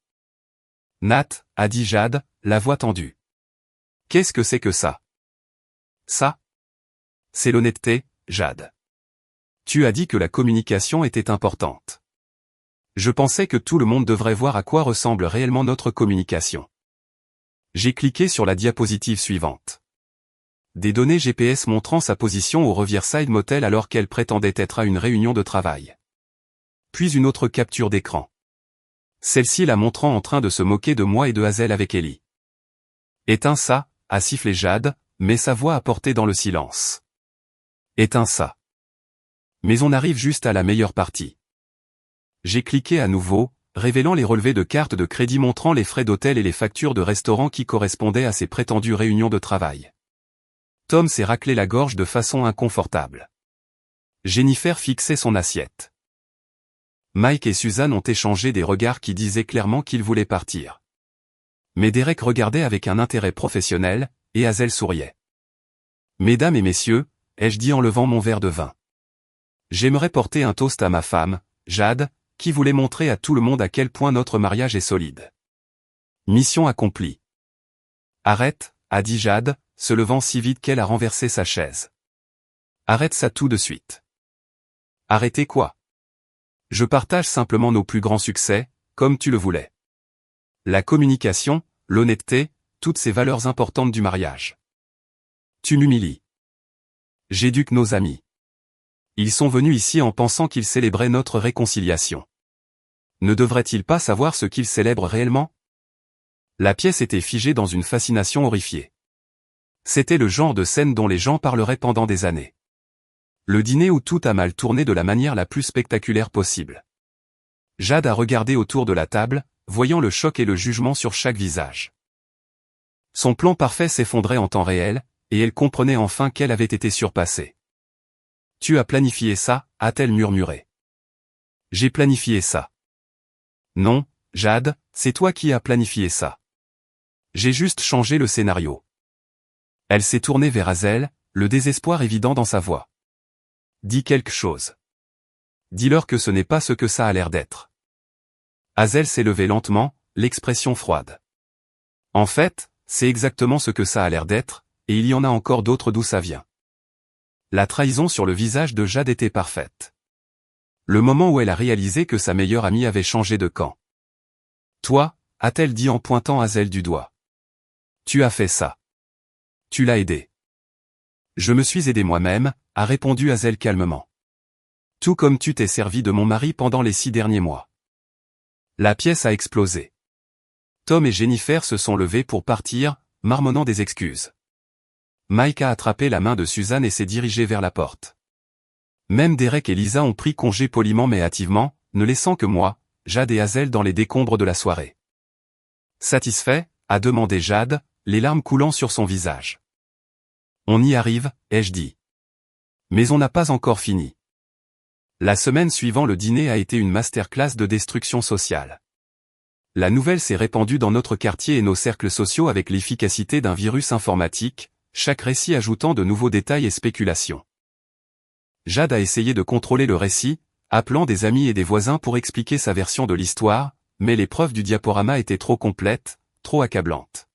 Nat, a dit Jade, la voix tendue. Qu'est-ce que c'est que ça? Ça? C'est l'honnêteté, Jade. Tu as dit que la communication était importante. Je pensais que tout le monde devrait voir à quoi ressemble réellement notre communication. J'ai cliqué sur la diapositive suivante. Des données GPS montrant sa position au Riverside Motel alors qu'elle prétendait être à une réunion de travail. Puis une autre capture d'écran. Celle-ci la montrant en train de se moquer de moi et de Hazel avec Ellie. Éteins ça, a sifflé Jade, mais sa voix a porté dans le silence. Éteins ça. Mais on arrive juste à la meilleure partie. J'ai cliqué à nouveau, révélant les relevés de cartes de crédit montrant les frais d'hôtel et les factures de restaurant qui correspondaient à ces prétendues réunions de travail. Tom s'est raclé la gorge de façon inconfortable. Jennifer fixait son assiette. Mike et Suzanne ont échangé des regards qui disaient clairement qu'ils voulaient partir. Mais Derek regardait avec un intérêt professionnel, et Hazel souriait. Mesdames et messieurs, ai-je dit en levant mon verre de vin. J'aimerais porter un toast à ma femme, Jade, qui voulait montrer à tout le monde à quel point notre mariage est solide. Mission accomplie. Arrête, a dit Jade, se levant si vite qu'elle a renversé sa chaise. Arrête ça tout de suite. Arrêtez quoi? Je partage simplement nos plus grands succès, comme tu le voulais. La communication, l'honnêteté, toutes ces valeurs importantes du mariage. Tu m'humilies. J'éduque nos amis. Ils sont venus ici en pensant qu'ils célébraient notre réconciliation. Ne devraient-ils pas savoir ce qu'ils célèbrent réellement? La pièce était figée dans une fascination horrifiée. C'était le genre de scène dont les gens parleraient pendant des années. Le dîner où tout a mal tourné de la manière la plus spectaculaire possible. Jade a regardé autour de la table, voyant le choc et le jugement sur chaque visage. Son plan parfait s'effondrait en temps réel, et elle comprenait enfin qu'elle avait été surpassée. « Tu as planifié ça » a-t-elle murmuré. « J'ai planifié ça. » « Non, Jade, c'est toi qui as planifié ça. J'ai juste changé le scénario. » Elle s'est tournée vers Hazel, le désespoir évident dans sa voix. « Dis quelque chose. Dis-leur que ce n'est pas ce que ça a l'air d'être. » Hazel s'est levée lentement, l'expression froide. « En fait, c'est exactement ce que ça a l'air d'être, et il y en a encore d'autres d'où ça vient. » La trahison sur le visage de Jade était parfaite. Le moment où elle a réalisé que sa meilleure amie avait changé de camp. « Toi » a-t-elle dit en pointant Hazel du doigt. « Tu as fait ça. Tu l'as aidé. »« Je me suis aidé moi-même » a répondu Hazel calmement. « Tout comme tu t'es servi de mon mari pendant les 6 derniers mois. » La pièce a explosé. Tom et Jennifer se sont levés pour partir, marmonnant des excuses. Mike a attrapé la main de Suzanne et s'est dirigé vers la porte. Même Derek et Lisa ont pris congé poliment mais hâtivement, ne laissant que moi, Jade et Hazel dans les décombres de la soirée. Satisfait, a demandé Jade, les larmes coulant sur son visage. On y arrive, ai-je dit. Mais on n'a pas encore fini. La semaine suivant le dîner a été une masterclass de destruction sociale. La nouvelle s'est répandue dans notre quartier et nos cercles sociaux avec l'efficacité d'un virus informatique, chaque récit ajoutant de nouveaux détails et spéculations. Jade a essayé de contrôler le récit, appelant des amis et des voisins pour expliquer sa version de l'histoire, mais les preuves du diaporama étaient trop complètes, trop accablantes.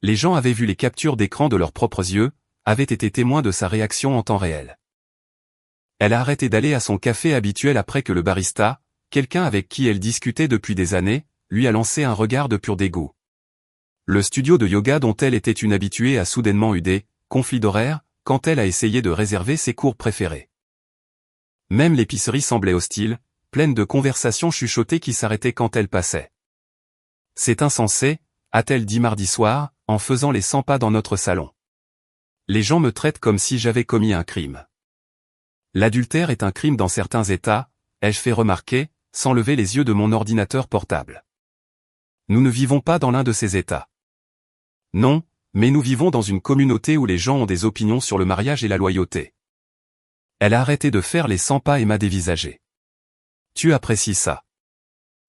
Les gens avaient vu les captures d'écran de leurs propres yeux, avaient été témoins de sa réaction en temps réel. Elle a arrêté d'aller à son café habituel après que le barista, quelqu'un avec qui elle discutait depuis des années, lui a lancé un regard de pur dégoût. Le studio de yoga dont elle était une habituée a soudainement eu des conflits d'horaires, quand elle a essayé de réserver ses cours préférés. Même l'épicerie semblait hostile, pleine de conversations chuchotées qui s'arrêtaient quand elle passait. « C'est insensé », a-t-elle dit mardi soir, en faisant les 100 pas dans notre salon. « Les gens me traitent comme si j'avais commis un crime. L'adultère est un crime dans certains États, ai-je fait remarquer, sans lever les yeux de mon ordinateur portable. Nous ne vivons pas dans l'un de ces États. Non, mais nous vivons dans une communauté où les gens ont des opinions sur le mariage et la loyauté. » Elle a arrêté de faire les 100 pas et m'a dévisagé. « Tu apprécies ça.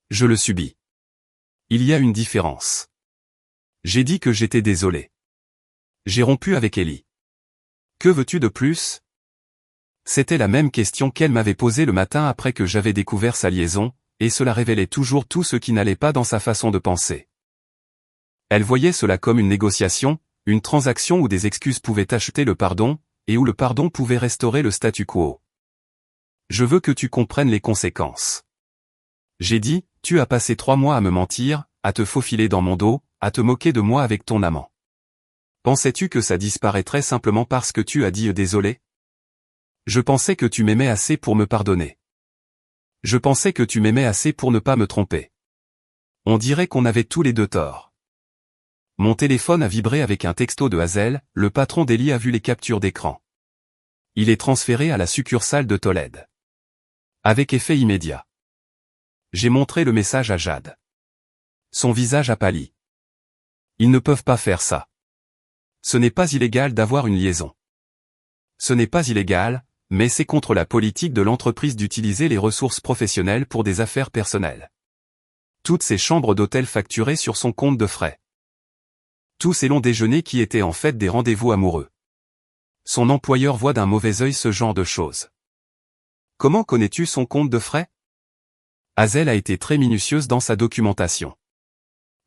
Je le subis. Il y a une différence. J'ai dit que j'étais désolé. J'ai rompu avec Ellie. Que veux-tu de plus ? » C'était la même question qu'elle m'avait posée le matin après que j'avais découvert sa liaison, et cela révélait toujours tout ce qui n'allait pas dans sa façon de penser. Elle voyait cela comme une négociation, une transaction où des excuses pouvaient acheter le pardon, et où le pardon pouvait restaurer le statu quo. Je veux que tu comprennes les conséquences. J'ai dit, tu as passé 3 mois à me mentir, à te faufiler dans mon dos, à te moquer de moi avec ton amant. Pensais-tu que ça disparaîtrait simplement parce que tu as dit désolé ? Je pensais que tu m'aimais assez pour me pardonner. Je pensais que tu m'aimais assez pour ne pas me tromper. On dirait qu'on avait tous les deux tort. Mon téléphone a vibré avec un texto de Hazel, le patron d'Ellie a vu les captures d'écran. Il est transféré à la succursale de Tolède. Avec effet immédiat. J'ai montré le message à Jade. Son visage a pâli. Ils ne peuvent pas faire ça. Ce n'est pas illégal d'avoir une liaison. Ce n'est pas illégal, mais c'est contre la politique de l'entreprise d'utiliser les ressources professionnelles pour des affaires personnelles. Toutes ces chambres d'hôtel facturées sur son compte de frais. Tous ces longs déjeuners qui étaient en fait des rendez-vous amoureux. Son employeur voit d'un mauvais œil ce genre de choses. Comment connais-tu son compte de frais ? Hazel a été très minutieuse dans sa documentation.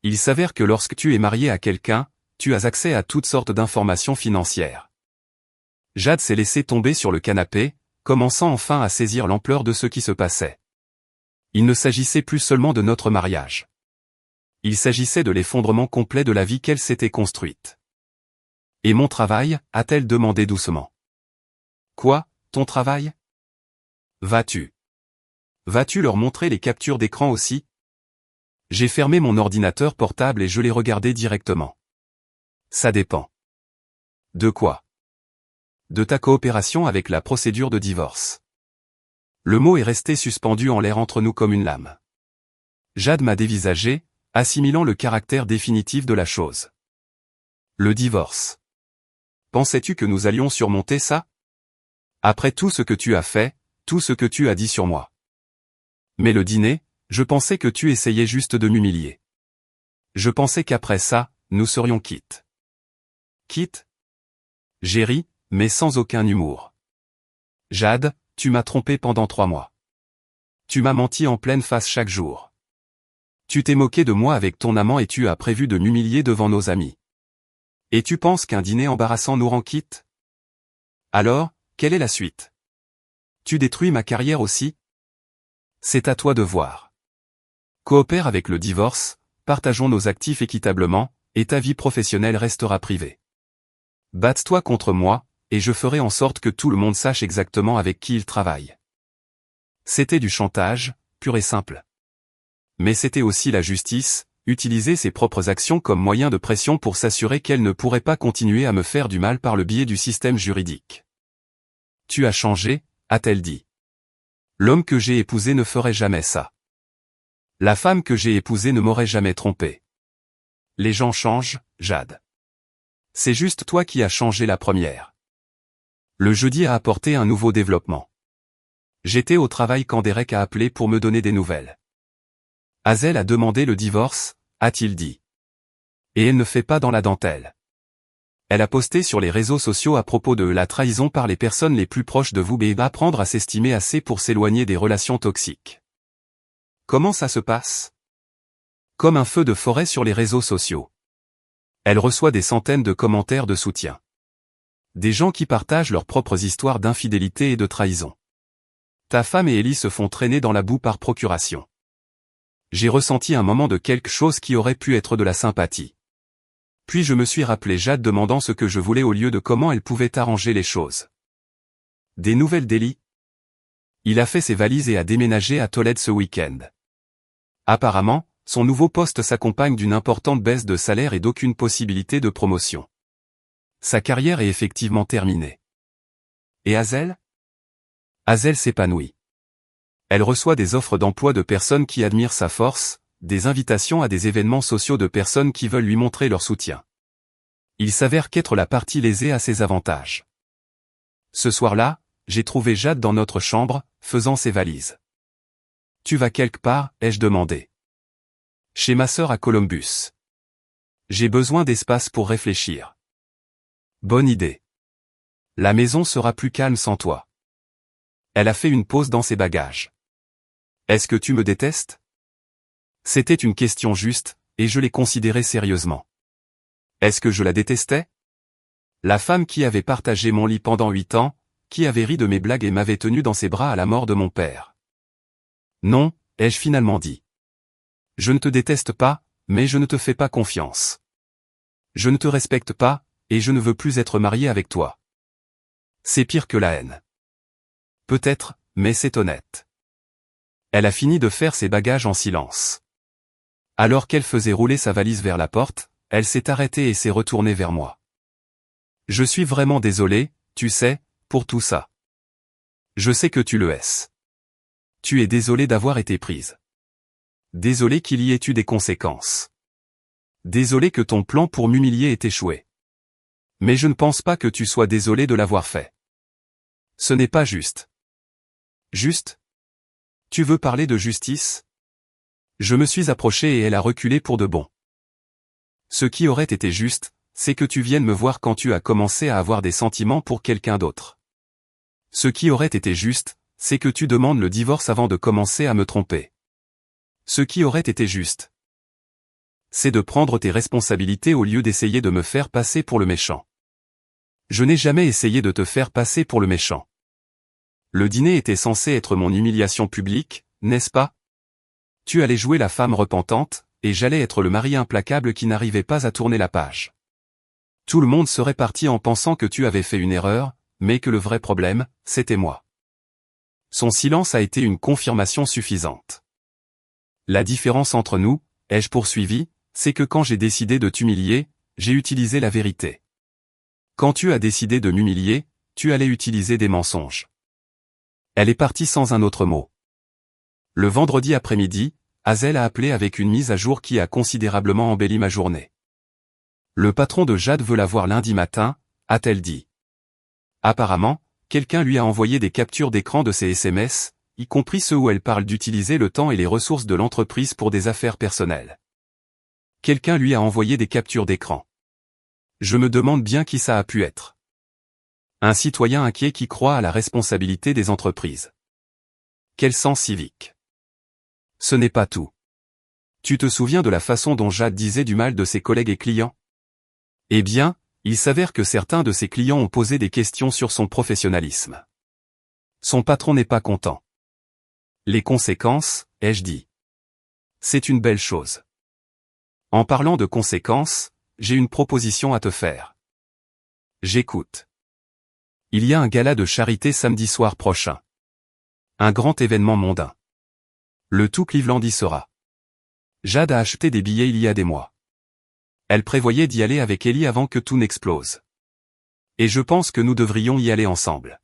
Il s'avère que lorsque tu es marié à quelqu'un, tu as accès à toutes sortes d'informations financières. Jade s'est laissée tomber sur le canapé, commençant enfin à saisir l'ampleur de ce qui se passait. Il ne s'agissait plus seulement de notre mariage. Il s'agissait de l'effondrement complet de la vie qu'elle s'était construite. « Et mon travail ?» a-t-elle demandé doucement. « Quoi, ton travail ? Vas-tu leur montrer les captures d'écran aussi ? » J'ai fermé mon ordinateur portable et je l'ai regardé directement. « Ça dépend. De quoi? De ta coopération avec la procédure de divorce. Le mot est resté suspendu en l'air entre nous comme une lame. Jade m'a dévisagé, assimilant le caractère définitif de la chose. Le divorce. Pensais-tu que nous allions surmonter ça? Après tout ce que tu as fait, tout ce que tu as dit sur moi. Mais le dîner, je pensais que tu essayais juste de m'humilier. Je pensais qu'après ça, nous serions quittes. Quittes? J'ai ri, mais sans aucun humour. Jade, tu m'as trompé pendant 3 mois. Tu m'as menti en pleine face chaque jour. Tu t'es moqué de moi avec ton amant et tu as prévu de m'humilier devant nos amis. Et tu penses qu'un dîner embarrassant nous rend quittes? Alors, quelle est la suite? Tu détruis ma carrière aussi? C'est à toi de voir. Coopère avec le divorce, partageons nos actifs équitablement, et ta vie professionnelle restera privée. Batte-toi contre moi, et je ferai en sorte que tout le monde sache exactement avec qui il travaille. C'était du chantage, pur et simple. Mais c'était aussi la justice, utiliser ses propres actions comme moyen de pression pour s'assurer qu'elle ne pourrait pas continuer à me faire du mal par le biais du système juridique. Tu as changé, a-t-elle dit. L'homme que j'ai épousé ne ferait jamais ça. La femme que j'ai épousée ne m'aurait jamais trompé. Les gens changent, Jade. C'est juste toi qui as changé la première. Le jeudi a apporté un nouveau développement. J'étais au travail quand Derek a appelé pour me donner des nouvelles. Hazel a demandé le divorce, a-t-il dit. Et elle ne fait pas dans la dentelle. Elle a posté sur les réseaux sociaux à propos de la trahison par les personnes les plus proches de vous et apprendre à s'estimer assez pour s'éloigner des relations toxiques. Comment ça se passe? Comme un feu de forêt sur les réseaux sociaux. Elle reçoit des centaines de commentaires de soutien. Des gens qui partagent leurs propres histoires d'infidélité et de trahison. Ta femme et Ellie se font traîner dans la boue par procuration. J'ai ressenti un moment de quelque chose qui aurait pu être de la sympathie. Puis je me suis rappelé Jade demandant ce que je voulais au lieu de comment elle pouvait arranger les choses. Des nouvelles d'Ellie? Il a fait ses valises et a déménagé à Tolède ce week-end. Apparemment, son nouveau poste s'accompagne d'une importante baisse de salaire et d'aucune possibilité de promotion. Sa carrière est effectivement terminée. Et Hazel? Hazel s'épanouit. Elle reçoit des offres d'emploi de personnes qui admirent sa force, des invitations à des événements sociaux de personnes qui veulent lui montrer leur soutien. Il s'avère qu'être la partie lésée a ses avantages. Ce soir-là, j'ai trouvé Jade dans notre chambre, faisant ses valises. « Tu vas quelque part ?» ai-je demandé. « Chez ma sœur à Columbus. J'ai besoin d'espace pour réfléchir. » Bonne idée. La maison sera plus calme sans toi. Elle a fait une pause dans ses bagages. Est-ce que tu me détestes? C'était une question juste, et je l'ai considérée sérieusement. Est-ce que je la détestais? La femme qui avait partagé mon lit pendant 8 ans, qui avait ri de mes blagues et m'avait tenu dans ses bras à la mort de mon père. Non, ai-je finalement dit. Je ne te déteste pas, mais je ne te fais pas confiance. Je ne te respecte pas, et je ne veux plus être marié avec toi. C'est pire que la haine. Peut-être, mais c'est honnête. Elle a fini de faire ses bagages en silence. Alors qu'elle faisait rouler sa valise vers la porte, elle s'est arrêtée et s'est retournée vers moi. Je suis vraiment désolé, tu sais, pour tout ça. Je sais que tu le es. Tu es désolé d'avoir été prise. Désolé qu'il y ait eu des conséquences. Désolé que ton plan pour m'humilier ait échoué. Mais je ne pense pas que tu sois désolé de l'avoir fait. Ce n'est pas juste. Juste? Tu veux parler de justice? Je me suis approché et elle a reculé pour de bon. Ce qui aurait été juste, c'est que tu viennes me voir quand tu as commencé à avoir des sentiments pour quelqu'un d'autre. Ce qui aurait été juste, c'est que tu demandes le divorce avant de commencer à me tromper. Ce qui aurait été juste, c'est de prendre tes responsabilités au lieu d'essayer de me faire passer pour le méchant. Je n'ai jamais essayé de te faire passer pour le méchant. Le dîner était censé être mon humiliation publique, n'est-ce pas? Tu allais jouer la femme repentante, et j'allais être le mari implacable qui n'arrivait pas à tourner la page. Tout le monde serait parti en pensant que tu avais fait une erreur, mais que le vrai problème, c'était moi. Son silence a été une confirmation suffisante. La différence entre nous, ai-je poursuivi, c'est que quand j'ai décidé de t'humilier, j'ai utilisé la vérité. Quand tu as décidé de m'humilier, tu allais utiliser des mensonges. Elle est partie sans un autre mot. Le vendredi après-midi, Hazel a appelé avec une mise à jour qui a considérablement embelli ma journée. Le patron de Jade veut la voir lundi matin, a-t-elle dit. Apparemment, quelqu'un lui a envoyé des captures d'écran de ses SMS, y compris ceux où elle parle d'utiliser le temps et les ressources de l'entreprise pour des affaires personnelles. Quelqu'un lui a envoyé des captures d'écran. Je me demande bien qui ça a pu être. Un citoyen inquiet qui croit à la responsabilité des entreprises. Quel sens civique. Ce n'est pas tout. Tu te souviens de la façon dont Jade disait du mal de ses collègues et clients? Eh bien, il s'avère que certains de ses clients ont posé des questions sur son professionnalisme. Son patron n'est pas content. Les conséquences, ai-je dit. C'est une belle chose. En parlant de conséquences, j'ai une proposition à te faire. J'écoute. Il y a un gala de charité samedi soir prochain. Un grand événement mondain. Le tout Cleveland y sera. Jade a acheté des billets il y a des mois. Elle prévoyait d'y aller avec Ellie avant que tout n'explose. Et je pense que nous devrions y aller ensemble.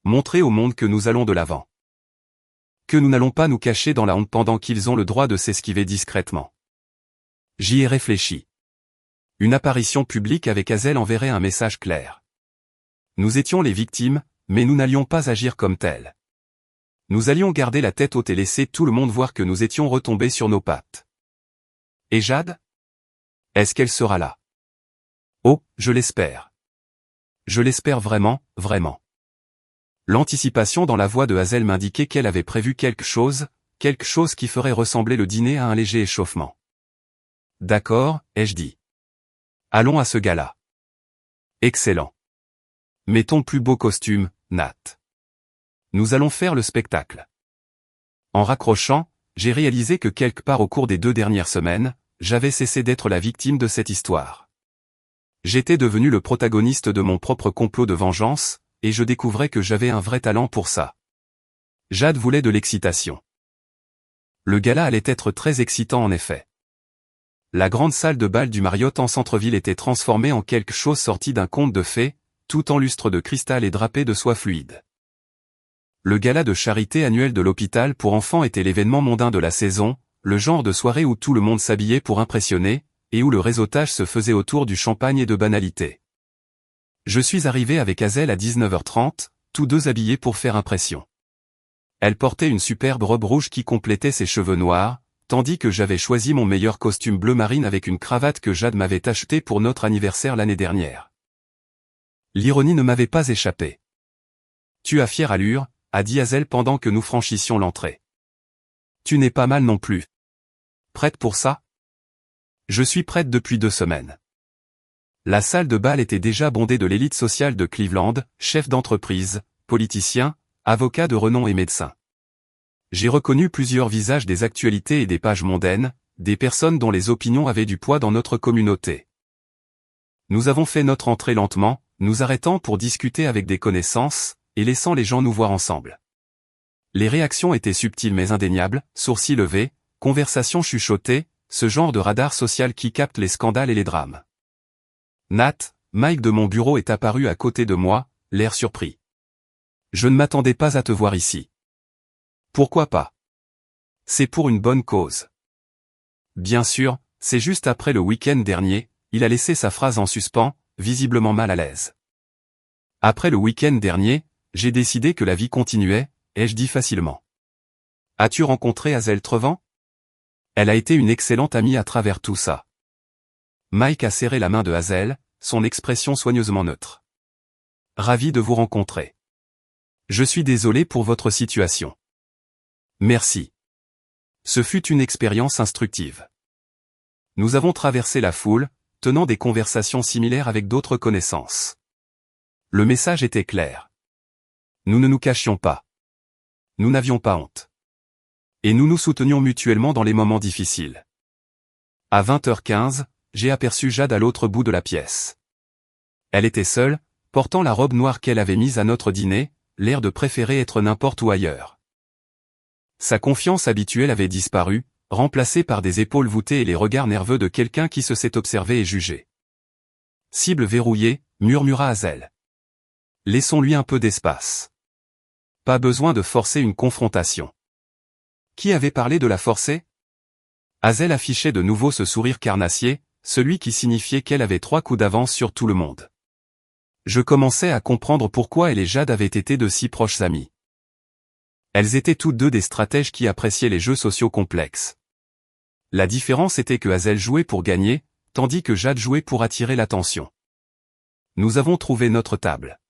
Montrer au monde que nous allons de l'avant. Que nous n'allons pas nous cacher dans la honte pendant qu'ils ont le droit de s'esquiver discrètement. J'y ai réfléchi. Une apparition publique avec Hazel enverrait un message clair. Nous étions les victimes, mais nous n'allions pas agir comme tels. Nous allions garder la tête haute et laisser tout le monde voir que nous étions retombés sur nos pattes. Et Jade? Est-ce qu'elle sera là? Oh, je l'espère. Je l'espère vraiment, vraiment. L'anticipation dans la voix de Hazel m'indiquait qu'elle avait prévu quelque chose qui ferait ressembler le dîner à un léger échauffement. D'accord, ai-je dit. Allons à ce gala. Excellent. Mets ton plus beau costume, Nat. Nous allons faire le spectacle. En raccrochant, j'ai réalisé que quelque part au cours des 2 dernières semaines, j'avais cessé d'être la victime de cette histoire. J'étais devenu le protagoniste de mon propre complot de vengeance, et je découvrais que j'avais un vrai talent pour ça. Jade voulait de l'excitation. Le gala allait être très excitant en effet. La grande salle de bal du Marriott en centre-ville était transformée en quelque chose sorti d'un conte de fées, tout en lustre de cristal et drapé de soie fluide. Le gala de charité annuel de l'hôpital pour enfants était l'événement mondain de la saison, le genre de soirée où tout le monde s'habillait pour impressionner, et où le réseautage se faisait autour du champagne et de banalités. Je suis arrivé avec Hazel à 19h30, tous deux habillés pour faire impression. Elle portait une superbe robe rouge qui complétait ses cheveux noirs, tandis que j'avais choisi mon meilleur costume bleu marine avec une cravate que Jade m'avait achetée pour notre anniversaire l'année dernière. L'ironie ne m'avait pas échappé. « Tu as fière allure », a dit Hazel pendant que nous franchissions l'entrée. « Tu n'es pas mal non plus. Prête pour ça ? » Je suis prête depuis 2 semaines. La salle de bal était déjà bondée de l'élite sociale de Cleveland, chefs d'entreprise, politiciens, avocats de renom et médecins. J'ai reconnu plusieurs visages des actualités et des pages mondaines, des personnes dont les opinions avaient du poids dans notre communauté. Nous avons fait notre entrée lentement, nous arrêtant pour discuter avec des connaissances, et laissant les gens nous voir ensemble. Les réactions étaient subtiles mais indéniables, sourcils levés, conversations chuchotées, ce genre de radar social qui capte les scandales et les drames. Nat, Mike de mon bureau est apparu à côté de moi, l'air surpris. Je ne m'attendais pas à te voir ici. Pourquoi pas? C'est pour une bonne cause. Bien sûr, c'est juste après le week-end dernier, il a laissé sa phrase en suspens, visiblement mal à l'aise. Après le week-end dernier, j'ai décidé que la vie continuait, ai-je dit facilement. As-tu rencontré Hazel Trevant? Elle a été une excellente amie à travers tout ça. Mike a serré la main de Hazel, son expression soigneusement neutre. Ravi de vous rencontrer. Je suis désolé pour votre situation. Merci. Ce fut une expérience instructive. Nous avons traversé la foule, tenant des conversations similaires avec d'autres connaissances. Le message était clair. Nous ne nous cachions pas. Nous n'avions pas honte. Et nous nous soutenions mutuellement dans les moments difficiles. À 20h15, j'ai aperçu Jade à l'autre bout de la pièce. Elle était seule, portant la robe noire qu'elle avait mise à notre dîner, l'air de préférer être n'importe où ailleurs. Sa confiance habituelle avait disparu, remplacée par des épaules voûtées et les regards nerveux de quelqu'un qui se sait observé et jugé. Cible verrouillée, murmura Hazel. Laissons-lui un peu d'espace. Pas besoin de forcer une confrontation. Qui avait parlé de la forcer? Hazel affichait de nouveau ce sourire carnassier, celui qui signifiait qu'elle avait 3 coups d'avance sur tout le monde. Je commençais à comprendre pourquoi elle et Jade avaient été de si proches amies. Elles étaient toutes deux des stratèges qui appréciaient les jeux sociaux complexes. La différence était que Hazel jouait pour gagner, tandis que Jade jouait pour attirer l'attention. Nous avons trouvé notre table.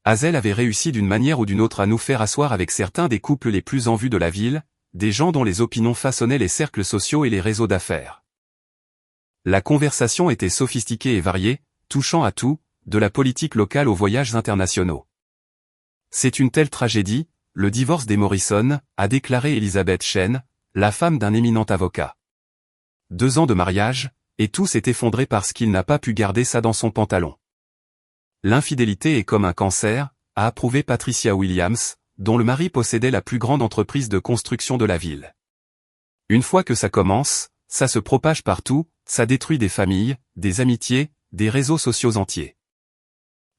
Hazel avait réussi d'une manière ou d'une autre à nous faire asseoir avec certains des couples les plus en vue de la ville, des gens dont les opinions façonnaient les cercles sociaux et les réseaux d'affaires. La conversation était sophistiquée et variée, touchant à tout, de la politique locale aux voyages internationaux. C'est une telle tragédie, le divorce des Morrison, a déclaré Elizabeth Shen, la femme d'un éminent avocat. 2 ans de mariage, et tout s'est effondré parce qu'il n'a pas pu garder ça dans son pantalon. L'infidélité est comme un cancer, a approuvé Patricia Williams, dont le mari possédait la plus grande entreprise de construction de la ville. Une fois que ça commence, ça se propage partout, ça détruit des familles, des amitiés, des réseaux sociaux entiers.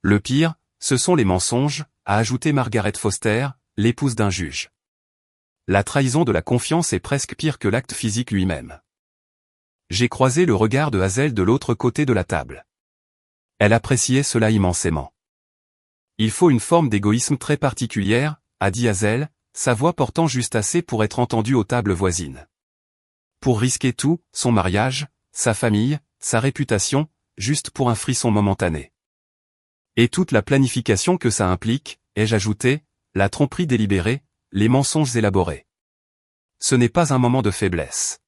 Le pire, ce sont les mensonges, a ajouté Margaret Foster, l'épouse d'un juge. La trahison de la confiance est presque pire que l'acte physique lui-même. J'ai croisé le regard de Hazel de l'autre côté de la table. Elle appréciait cela immensément. Il faut une forme d'égoïsme très particulière, a dit Hazel, sa voix portant juste assez pour être entendue aux tables voisines. Pour risquer tout, son mariage, sa famille, sa réputation, juste pour un frisson momentané. Et toute la planification que ça implique, ai-je ajouté, la tromperie délibérée, les mensonges élaborés. Ce n'est pas un moment de faiblesse.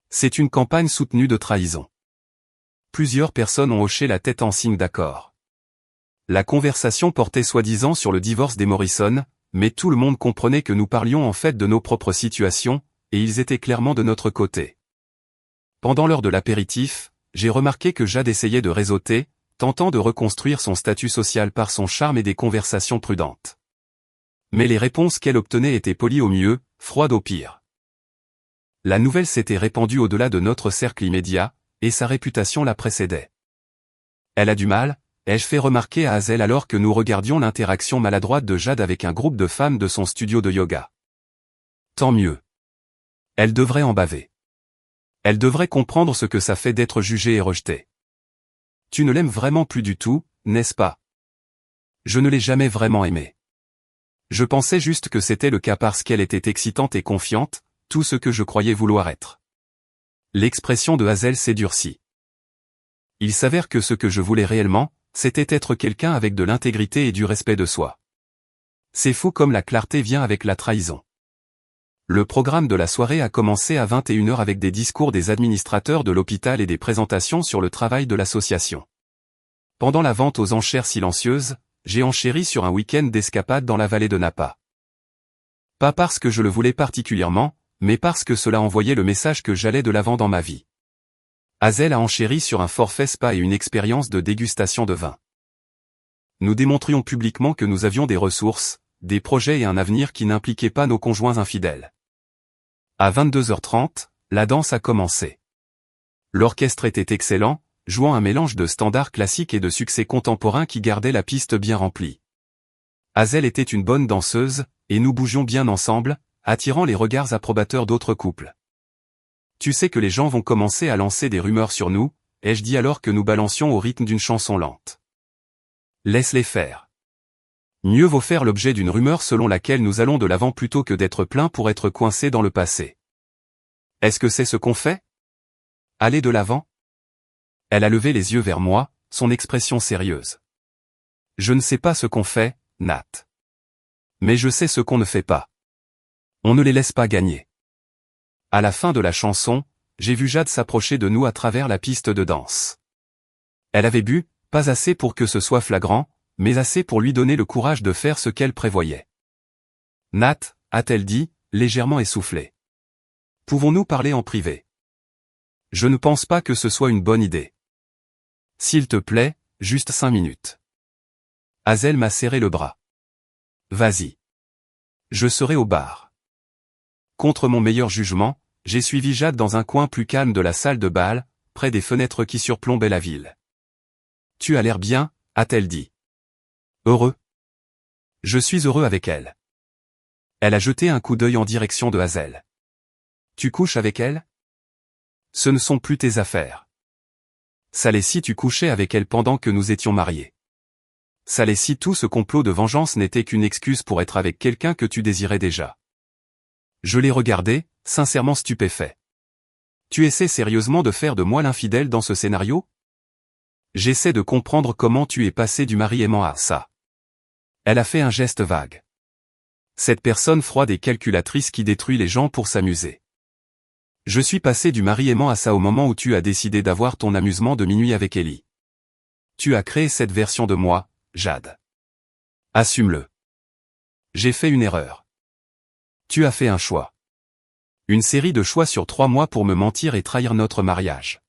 C'est une campagne soutenue de trahison. Plusieurs personnes ont hoché la tête en signe d'accord. La conversation portait soi-disant sur le divorce des Morrison, mais tout le monde comprenait que nous parlions en fait de nos propres situations, et ils étaient clairement de notre côté. Pendant l'heure de l'apéritif, j'ai remarqué que Jade essayait de réseauter, tentant de reconstruire son statut social par son charme et des conversations prudentes. Mais les réponses qu'elle obtenait étaient polies au mieux, froides au pire. La nouvelle s'était répandue au-delà de notre cercle immédiat, et sa réputation la précédait. Elle a du mal, ai-je fait remarquer à Hazel alors que nous regardions l'interaction maladroite de Jade avec un groupe de femmes de son studio de yoga. Tant mieux. Elle devrait en baver. Elle devrait comprendre ce que ça fait d'être jugée et rejetée. Tu ne l'aimes vraiment plus du tout, n'est-ce pas? Je ne l'ai jamais vraiment aimée. Je pensais juste que c'était le cas parce qu'elle était excitante et confiante, tout ce que je croyais vouloir être. L'expression de Hazel s'est durcie. Il s'avère que ce que je voulais réellement, c'était être quelqu'un avec de l'intégrité et du respect de soi. C'est fou comme la clarté vient avec la trahison. Le programme de la soirée a commencé à 21h avec des discours des administrateurs de l'hôpital et des présentations sur le travail de l'association. Pendant la vente aux enchères silencieuses, j'ai enchéri sur un week-end d'escapade dans la vallée de Napa. Pas parce que je le voulais particulièrement, mais parce que cela envoyait le message que j'allais de l'avant dans ma vie. Hazel a enchéri sur un forfait spa et une expérience de dégustation de vin. Nous démontrions publiquement que nous avions des ressources, des projets et un avenir qui n'impliquaient pas nos conjoints infidèles. À 22h30, la danse a commencé. L'orchestre était excellent, jouant un mélange de standards classiques et de succès contemporains qui gardait la piste bien remplie. Hazel était une bonne danseuse, et nous bougions bien ensemble, attirant les regards approbateurs d'autres couples. Tu sais que les gens vont commencer à lancer des rumeurs sur nous, ai-je dit alors que nous balancions au rythme d'une chanson lente. Laisse-les faire. Mieux vaut faire l'objet d'une rumeur selon laquelle nous allons de l'avant plutôt que d'être plein pour être coincé dans le passé. Est-ce que c'est ce qu'on fait? Aller de l'avant? Elle a levé les yeux vers moi, son expression sérieuse. Je ne sais pas ce qu'on fait, Nat. Mais je sais ce qu'on ne fait pas. On ne les laisse pas gagner. À la fin de la chanson, j'ai vu Jade s'approcher de nous à travers la piste de danse. Elle avait bu, pas assez pour que ce soit flagrant, mais assez pour lui donner le courage de faire ce qu'elle prévoyait. Nat, a-t-elle dit, légèrement essoufflée. Pouvons-nous parler en privé? Je ne pense pas que ce soit une bonne idée. S'il te plaît, juste 5 minutes. Hazel m'a serré le bras. Vas-y. Je serai au bar. Contre mon meilleur jugement, j'ai suivi Jade dans un coin plus calme de la salle de bal, près des fenêtres qui surplombaient la ville. Tu as l'air bien, a-t-elle dit. Heureux. Je suis heureux avec elle. Elle a jeté un coup d'œil en direction de Hazel. Tu couches avec elle? Ce ne sont plus tes affaires. Ça l'est si tu couchais avec elle pendant que nous étions mariés. Ça l'est si tout ce complot de vengeance n'était qu'une excuse pour être avec quelqu'un que tu désirais déjà. Je l'ai regardé, sincèrement stupéfait. Tu essaies sérieusement de faire de moi l'infidèle dans ce scénario? J'essaie de comprendre comment tu es passé du mari aimant à ça. Elle a fait un geste vague. Cette personne froide et calculatrice qui détruit les gens pour s'amuser. Je suis passé du mari aimant à ça au moment où tu as décidé d'avoir ton amusement de minuit avec Ellie. Tu as créé cette version de moi, Jade. Assume-le. J'ai fait une erreur. Tu as fait un choix. Une série de choix sur 3 mois pour me mentir et trahir notre mariage.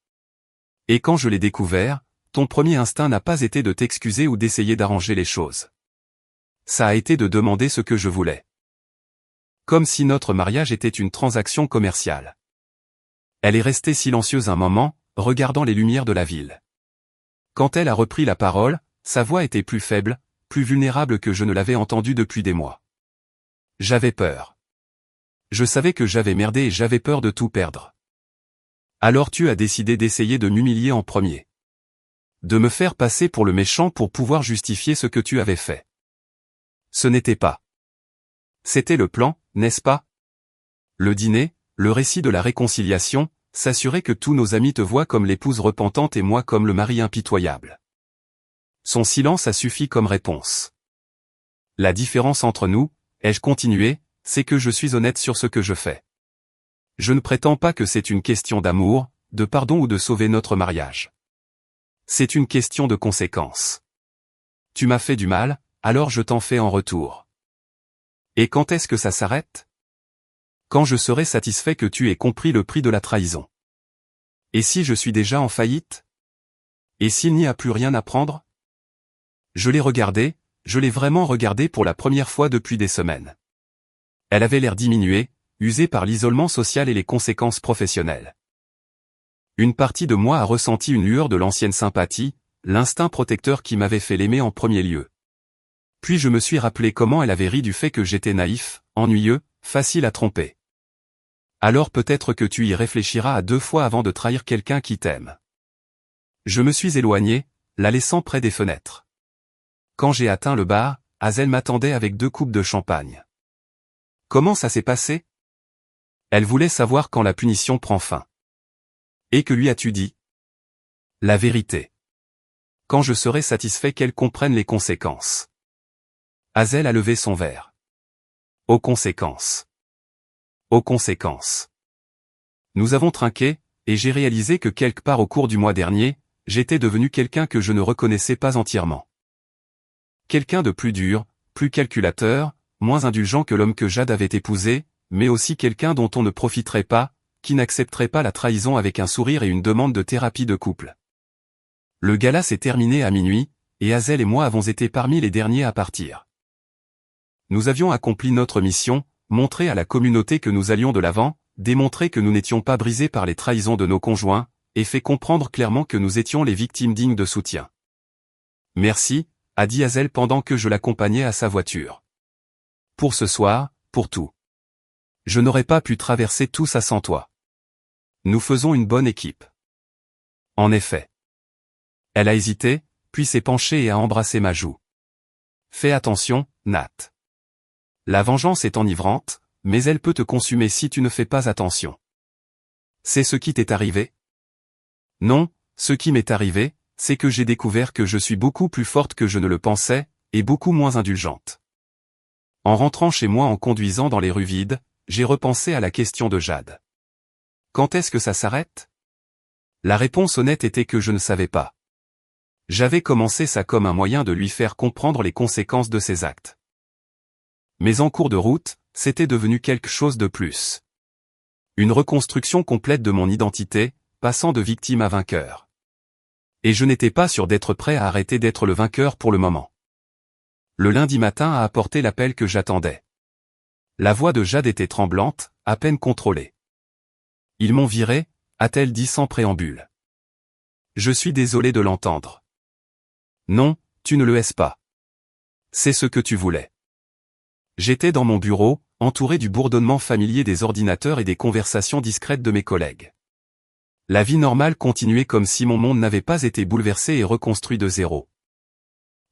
Et quand je l'ai découvert, ton premier instinct n'a pas été de t'excuser ou d'essayer d'arranger les choses. Ça a été de demander ce que je voulais. Comme si notre mariage était une transaction commerciale. Elle est restée silencieuse un moment, regardant les lumières de la ville. Quand elle a repris la parole, sa voix était plus faible, plus vulnérable que je ne l'avais entendue depuis des mois. J'avais peur. Je savais que j'avais merdé et j'avais peur de tout perdre. Alors tu as décidé d'essayer de m'humilier en premier. De me faire passer pour le méchant pour pouvoir justifier ce que tu avais fait. Ce n'était pas. C'était le plan, n'est-ce pas? Le dîner, le récit de la réconciliation, s'assurer que tous nos amis te voient comme l'épouse repentante et moi comme le mari impitoyable. Son silence a suffi comme réponse. La différence entre nous, ai-je continué, c'est que je suis honnête sur ce que je fais. Je ne prétends pas que c'est une question d'amour, de pardon ou de sauver notre mariage. C'est une question de conséquence. Tu m'as fait du mal, alors je t'en fais en retour. Et quand est-ce que ça s'arrête? Quand je serai satisfait que tu aies compris le prix de la trahison. Et si je suis déjà en faillite? Et s'il n'y a plus rien à prendre? Je l'ai regardé, je l'ai vraiment regardé pour la première fois depuis des semaines. Elle avait l'air diminuée, usée par l'isolement social et les conséquences professionnelles. Une partie de moi a ressenti une lueur de l'ancienne sympathie, l'instinct protecteur qui m'avait fait l'aimer en premier lieu. Puis je me suis rappelé comment elle avait ri du fait que j'étais naïf, ennuyeux, facile à tromper. Alors peut-être que tu y réfléchiras à 2 fois avant de trahir quelqu'un qui t'aime. Je me suis éloigné, la laissant près des fenêtres. Quand j'ai atteint le bar, Hazel m'attendait avec 2 coupes de champagne. Comment ça s'est passé? Elle voulait savoir quand la punition prend fin. Et que lui as-tu dit? La vérité. Quand je serai satisfait qu'elle comprenne les conséquences. Hazel a levé son verre. Aux conséquences. Aux conséquences. Nous avons trinqué, et j'ai réalisé que quelque part au cours du mois dernier, j'étais devenu quelqu'un que je ne reconnaissais pas entièrement. Quelqu'un de plus dur, plus calculateur, moins indulgent que l'homme que Jade avait épousé, mais aussi quelqu'un dont on ne profiterait pas, qui n'accepterait pas la trahison avec un sourire et une demande de thérapie de couple. Le gala s'est terminé à minuit, et Hazel et moi avons été parmi les derniers à partir. Nous avions accompli notre mission, montrer à la communauté que nous allions de l'avant, démontrer que nous n'étions pas brisés par les trahisons de nos conjoints, et fait comprendre clairement que nous étions les victimes dignes de soutien. Merci, a dit Hazel pendant que je l'accompagnais à sa voiture. Pour ce soir, pour tout. Je n'aurais pas pu traverser tout ça sans toi. Nous faisons une bonne équipe. En effet. Elle a hésité, puis s'est penchée et a embrassé ma joue. Fais attention, Nat. La vengeance est enivrante, mais elle peut te consumer si tu ne fais pas attention. C'est ce qui t'est arrivé? Non, ce qui m'est arrivé, c'est que j'ai découvert que je suis beaucoup plus forte que je ne le pensais, et beaucoup moins indulgente. En rentrant chez moi en conduisant dans les rues vides, j'ai repensé à la question de Jade. Quand est-ce que ça s'arrête? La réponse honnête était que je ne savais pas. J'avais commencé ça comme un moyen de lui faire comprendre les conséquences de ses actes. Mais en cours de route, c'était devenu quelque chose de plus. Une reconstruction complète de mon identité, passant de victime à vainqueur. Et je n'étais pas sûr d'être prêt à arrêter d'être le vainqueur pour le moment. Le lundi matin a apporté l'appel que j'attendais. La voix de Jade était tremblante, à peine contrôlée. Ils m'ont viré, a-t-elle dit sans préambule. Je suis désolé de l'entendre. Non, tu ne le es pas. C'est ce que tu voulais. J'étais dans mon bureau, entouré du bourdonnement familier des ordinateurs et des conversations discrètes de mes collègues. La vie normale continuait comme si mon monde n'avait pas été bouleversé et reconstruit de zéro.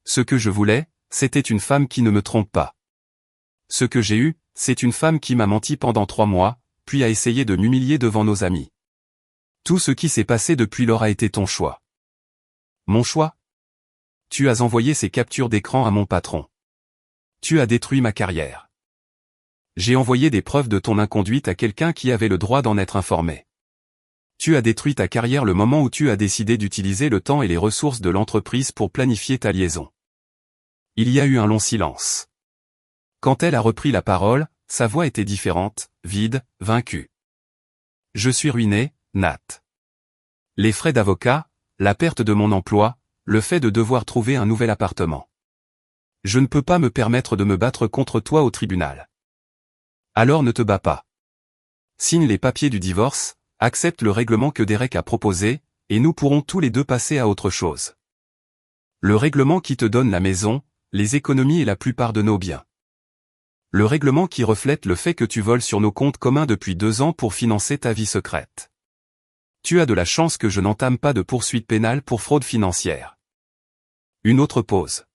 Ce que je voulais, c'était une femme qui ne me trompe pas. Ce que j'ai eu, c'est une femme qui m'a menti pendant 3 mois, puis a essayé de m'humilier devant nos amis. Tout ce qui s'est passé depuis lors a été ton choix. Mon choix? Tu as envoyé ces captures d'écran à mon patron. Tu as détruit ma carrière. J'ai envoyé des preuves de ton inconduite à quelqu'un qui avait le droit d'en être informé. Tu as détruit ta carrière le moment où tu as décidé d'utiliser le temps et les ressources de l'entreprise pour planifier ta liaison. Il y a eu un long silence. Quand elle a repris la parole, sa voix était différente, vide, vaincue. Je suis ruiné, Nat. Les frais d'avocat, la perte de mon emploi, le fait de devoir trouver un nouvel appartement. Je ne peux pas me permettre de me battre contre toi au tribunal. Alors ne te bats pas. Signe les papiers du divorce, accepte le règlement que Derek a proposé, et nous pourrons tous les deux passer à autre chose. Le règlement qui te donne la maison, les économies et la plupart de nos biens. Le règlement qui reflète le fait que tu voles sur nos comptes communs depuis 2 ans pour financer ta vie secrète. Tu as de la chance que je n'entame pas de poursuite pénale pour fraude financière. Une autre pause.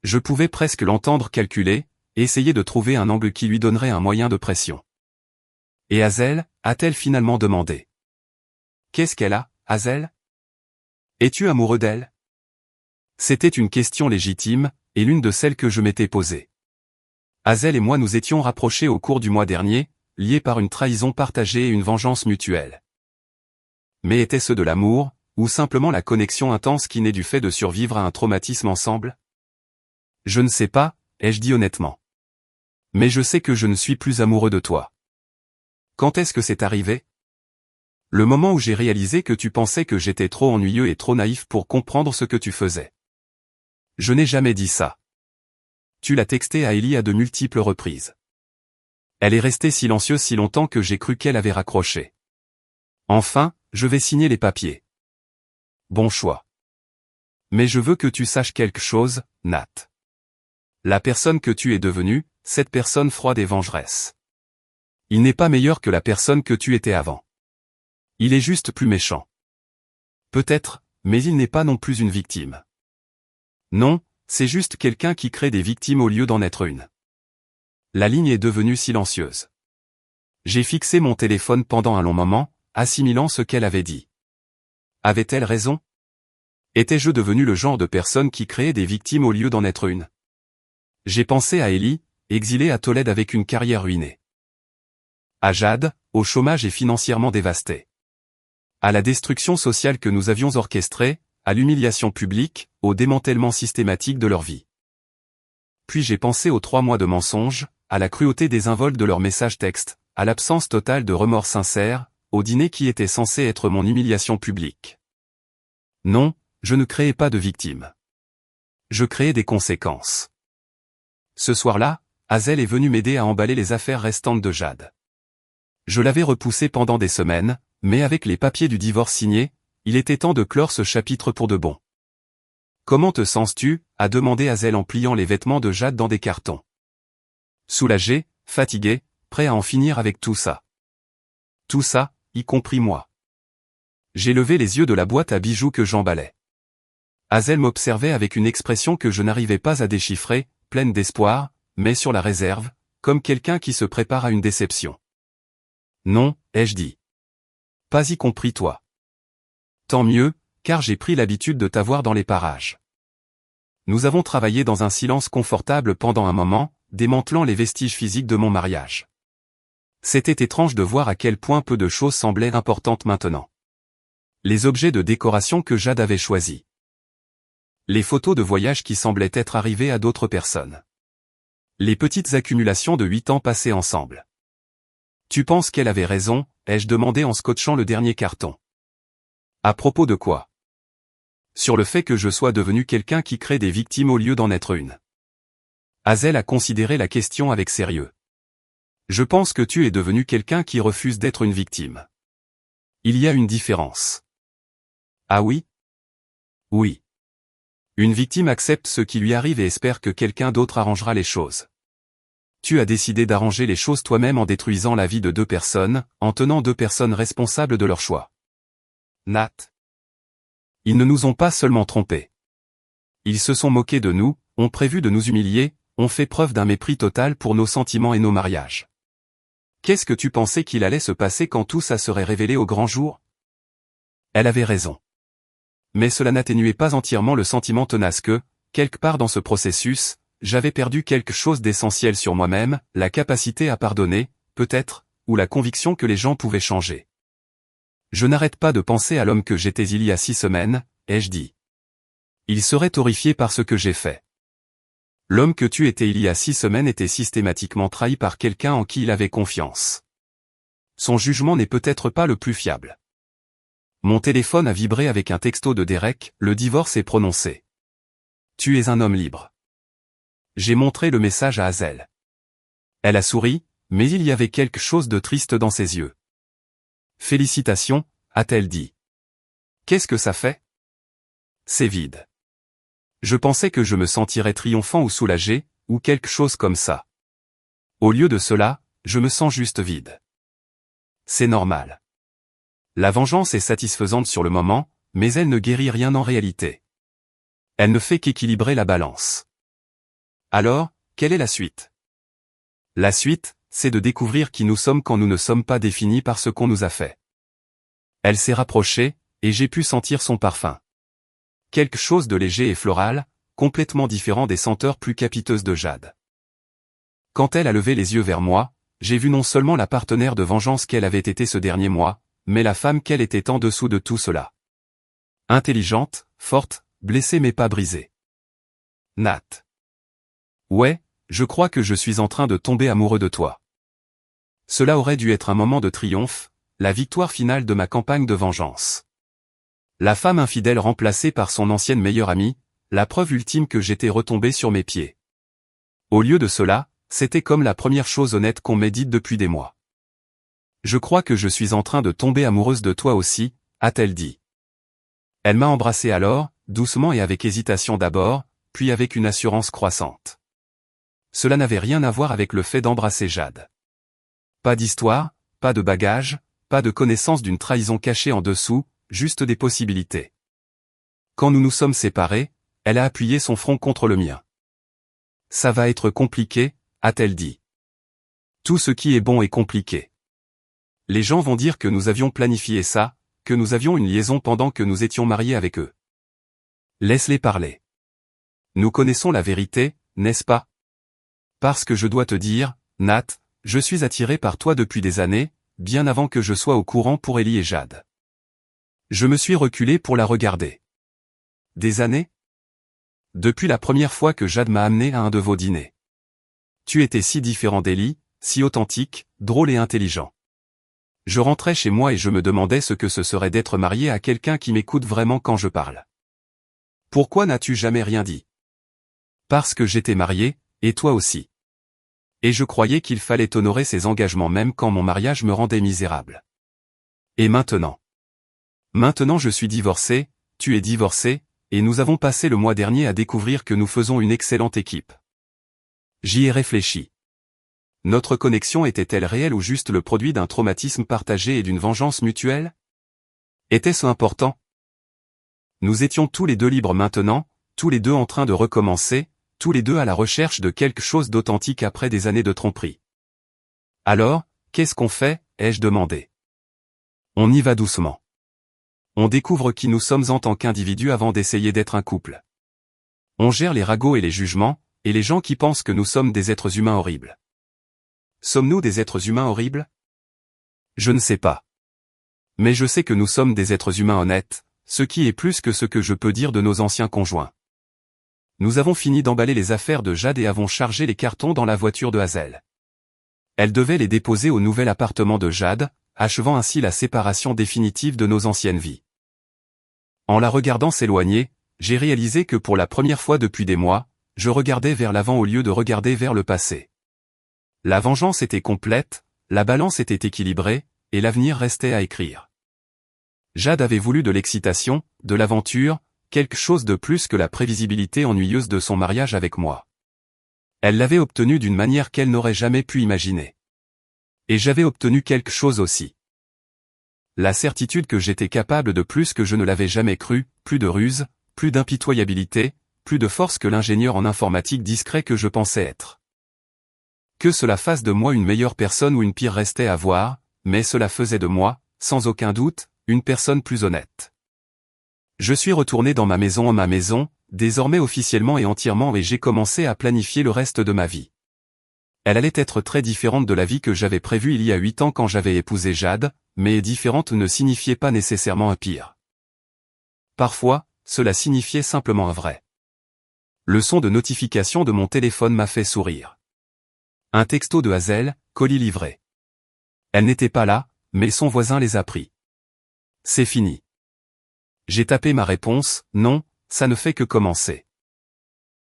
Je pouvais presque l'entendre calculer, et essayer de trouver un angle qui lui donnerait un moyen de pression. Et Hazel, a-t-elle finalement demandé? Qu'est-ce qu'elle a, Hazel? Es-tu amoureux d'elle? C'était une question légitime, et l'une de celles que je m'étais posée. Hazel et moi nous étions rapprochés au cours du mois dernier, liés par une trahison partagée et une vengeance mutuelle. Mais était-ce de l'amour, ou simplement la connexion intense qui naît du fait de survivre à un traumatisme ensemble? Je ne sais pas, ai-je dit honnêtement. Mais je sais que je ne suis plus amoureux de toi. Quand est-ce que c'est arrivé? Le moment où j'ai réalisé que tu pensais que j'étais trop ennuyeux et trop naïf pour comprendre ce que tu faisais. Je n'ai jamais dit ça. Tu l'as texté à Ellie à de multiples reprises. Elle est restée silencieuse si longtemps que j'ai cru qu'elle avait raccroché. Enfin, je vais signer les papiers. Bon choix. Mais je veux que tu saches quelque chose, Nat. La personne que tu es devenue, cette personne froide et vengeresse. Il n'est pas meilleur que la personne que tu étais avant. Il est juste plus méchant. Peut-être, mais il n'est pas non plus une victime. Non, c'est juste quelqu'un qui crée des victimes au lieu d'en être une. La ligne est devenue silencieuse. J'ai fixé mon téléphone pendant un long moment, assimilant ce qu'elle avait dit. Avait-elle raison? Étais-je devenu le genre de personne qui créait des victimes au lieu d'en être une? J'ai pensé à Ellie, exilée à Tolède avec une carrière ruinée. À Jade, au chômage et financièrement dévasté. À la destruction sociale que nous avions orchestrée, à l'humiliation publique, au démantèlement systématique de leur vie. Puis j'ai pensé aux 3 mois de mensonges, à la cruauté désinvolte de leurs messages textes, à l'absence totale de remords sincères, au dîner qui était censé être mon humiliation publique. Non, je ne créais pas de victimes. Je créais des conséquences. Ce soir-là, Hazel est venue m'aider à emballer les affaires restantes de Jade. Je l'avais repoussé pendant des semaines, mais avec les papiers du divorce signés, il était temps de clore ce chapitre pour de bon. Comment te sens-tu? A demandé Hazel en pliant les vêtements de Jade dans des cartons. Soulagé, fatigué, prêt à en finir avec tout ça. Tout ça, y compris moi. J'ai levé les yeux de la boîte à bijoux que j'emballais. Hazel m'observait avec une expression que je n'arrivais pas à déchiffrer, pleine d'espoir, mais sur la réserve, comme quelqu'un qui se prépare à une déception. Non, ai-je dit. Pas y compris toi. Tant mieux, car j'ai pris l'habitude de t'avoir dans les parages. Nous avons travaillé dans un silence confortable pendant un moment, démantelant les vestiges physiques de mon mariage. C'était étrange de voir à quel point peu de choses semblaient importantes maintenant. Les objets de décoration que Jade avait choisis. Les photos de voyage qui semblaient être arrivées à d'autres personnes. Les petites accumulations de 8 ans passés ensemble. Tu penses qu'elle avait raison, ai-je demandé en scotchant le dernier carton. À propos de quoi? Sur le fait que je sois devenu quelqu'un qui crée des victimes au lieu d'en être une. Hazel a considéré la question avec sérieux. Je pense que tu es devenu quelqu'un qui refuse d'être une victime. Il y a une différence. Ah oui? Oui. Une victime accepte ce qui lui arrive et espère que quelqu'un d'autre arrangera les choses. Tu as décidé d'arranger les choses toi-même en détruisant la vie de 2 personnes, en tenant 2 personnes responsables de leur choix. Nat. Ils ne nous ont pas seulement trompés. Ils se sont moqués de nous, ont prévu de nous humilier, ont fait preuve d'un mépris total pour nos sentiments et nos mariages. Qu'est-ce que tu pensais qu'il allait se passer quand tout ça serait révélé au grand jour? Elle avait raison. Mais cela n'atténuait pas entièrement le sentiment tenace que, quelque part dans ce processus, j'avais perdu quelque chose d'essentiel sur moi-même, la capacité à pardonner, peut-être, ou la conviction que les gens pouvaient changer. Je n'arrête pas de penser à l'homme que j'étais il y a 6 semaines, ai-je dit. Il serait horrifié par ce que j'ai fait. L'homme que tu étais il y a 6 semaines était systématiquement trahi par quelqu'un en qui il avait confiance. Son jugement n'est peut-être pas le plus fiable. Mon téléphone a vibré avec un texto de Derek, le divorce est prononcé. Tu es un homme libre. J'ai montré le message à Hazel. Elle a souri, mais il y avait quelque chose de triste dans ses yeux. Félicitations, a-t-elle dit. Qu'est-ce que ça fait? C'est vide. Je pensais que je me sentirais triomphant ou soulagé, ou quelque chose comme ça. Au lieu de cela, je me sens juste vide. C'est normal. La vengeance est satisfaisante sur le moment, mais elle ne guérit rien en réalité. Elle ne fait qu'équilibrer la balance. Alors, quelle est la suite? La suite, c'est de découvrir qui nous sommes quand nous ne sommes pas définis par ce qu'on nous a fait. Elle s'est rapprochée, et j'ai pu sentir son parfum. Quelque chose de léger et floral, complètement différent des senteurs plus capiteuses de Jade. Quand elle a levé les yeux vers moi, j'ai vu non seulement la partenaire de vengeance qu'elle avait été ce dernier mois, mais la femme qu'elle était en dessous de tout cela. Intelligente, forte, blessée mais pas brisée. Nat. Ouais, je crois que je suis en train de tomber amoureux de toi. Cela aurait dû être un moment de triomphe, la victoire finale de ma campagne de vengeance. La femme infidèle remplacée par son ancienne meilleure amie, la preuve ultime que j'étais retombé sur mes pieds. Au lieu de cela, c'était comme la première chose honnête qu'on m'ait dite depuis des mois. Je crois que je suis en train de tomber amoureuse de toi aussi, a-t-elle dit. Elle m'a embrassé alors, doucement et avec hésitation d'abord, puis avec une assurance croissante. Cela n'avait rien à voir avec le fait d'embrasser Jade. Pas d'histoire, pas de bagage, pas de connaissance d'une trahison cachée en dessous, juste des possibilités. Quand nous nous sommes séparés, elle a appuyé son front contre le mien. Ça va être compliqué, a-t-elle dit. Tout ce qui est bon est compliqué. Les gens vont dire que nous avions planifié ça, que nous avions une liaison pendant que nous étions mariés avec eux. Laisse-les parler. Nous connaissons la vérité, n'est-ce pas? Parce que je dois te dire, Nat, je suis attiré par toi depuis des années, bien avant que je sois au courant pour Ellie et Jade. Je me suis reculé pour la regarder. Des années? Depuis la première fois que Jade m'a amené à un de vos dîners. Tu étais si différent d'Ellie, si authentique, drôle et intelligent. Je rentrais chez moi et je me demandais ce que ce serait d'être marié à quelqu'un qui m'écoute vraiment quand je parle. Pourquoi n'as-tu jamais rien dit? Parce que j'étais marié, et toi aussi. Et je croyais qu'il fallait honorer ses engagements même quand mon mariage me rendait misérable. Et maintenant? Maintenant je suis divorcé, tu es divorcé, et nous avons passé le mois dernier à découvrir que nous faisons une excellente équipe. J'y ai réfléchi. Notre connexion était-elle réelle ou juste le produit d'un traumatisme partagé et d'une vengeance mutuelle? Était-ce important? Nous étions tous les deux libres maintenant, tous les deux en train de recommencer, tous les deux à la recherche de quelque chose d'authentique après des années de tromperie. Alors, qu'est-ce qu'on fait, ai-je demandé. On y va doucement. On découvre qui nous sommes en tant qu'individus avant d'essayer d'être un couple. On gère les ragots et les jugements, et les gens qui pensent que nous sommes des êtres humains horribles. Sommes-nous des êtres humains horribles? Je ne sais pas. Mais je sais que nous sommes des êtres humains honnêtes, ce qui est plus que ce que je peux dire de nos anciens conjoints. Nous avons fini d'emballer les affaires de Jade et avons chargé les cartons dans la voiture de Hazel. Elle devait les déposer au nouvel appartement de Jade, achevant ainsi la séparation définitive de nos anciennes vies. En la regardant s'éloigner, j'ai réalisé que pour la première fois depuis des mois, je regardais vers l'avant au lieu de regarder vers le passé. La vengeance était complète, la balance était équilibrée, et l'avenir restait à écrire. Jade avait voulu de l'excitation, de l'aventure, quelque chose de plus que la prévisibilité ennuyeuse de son mariage avec moi. Elle l'avait obtenu d'une manière qu'elle n'aurait jamais pu imaginer. Et j'avais obtenu quelque chose aussi. La certitude que j'étais capable de plus que je ne l'avais jamais cru, plus de ruse, plus d'impitoyabilité, plus de force que l'ingénieur en informatique discret que je pensais être. Que cela fasse de moi une meilleure personne ou une pire restait à voir, mais cela faisait de moi, sans aucun doute, une personne plus honnête. Je suis retourné dans ma maison, désormais officiellement et entièrement, et j'ai commencé à planifier le reste de ma vie. Elle allait être très différente de la vie que j'avais prévue il y a 8 ans quand j'avais épousé Jade, mais différente ne signifiait pas nécessairement un pire. Parfois, cela signifiait simplement un vrai. Le son de notification de mon téléphone m'a fait sourire. Un texto de Hazel, colis livré. Elle n'était pas là, mais son voisin les a pris. C'est fini. J'ai tapé ma réponse, non, ça ne fait que commencer.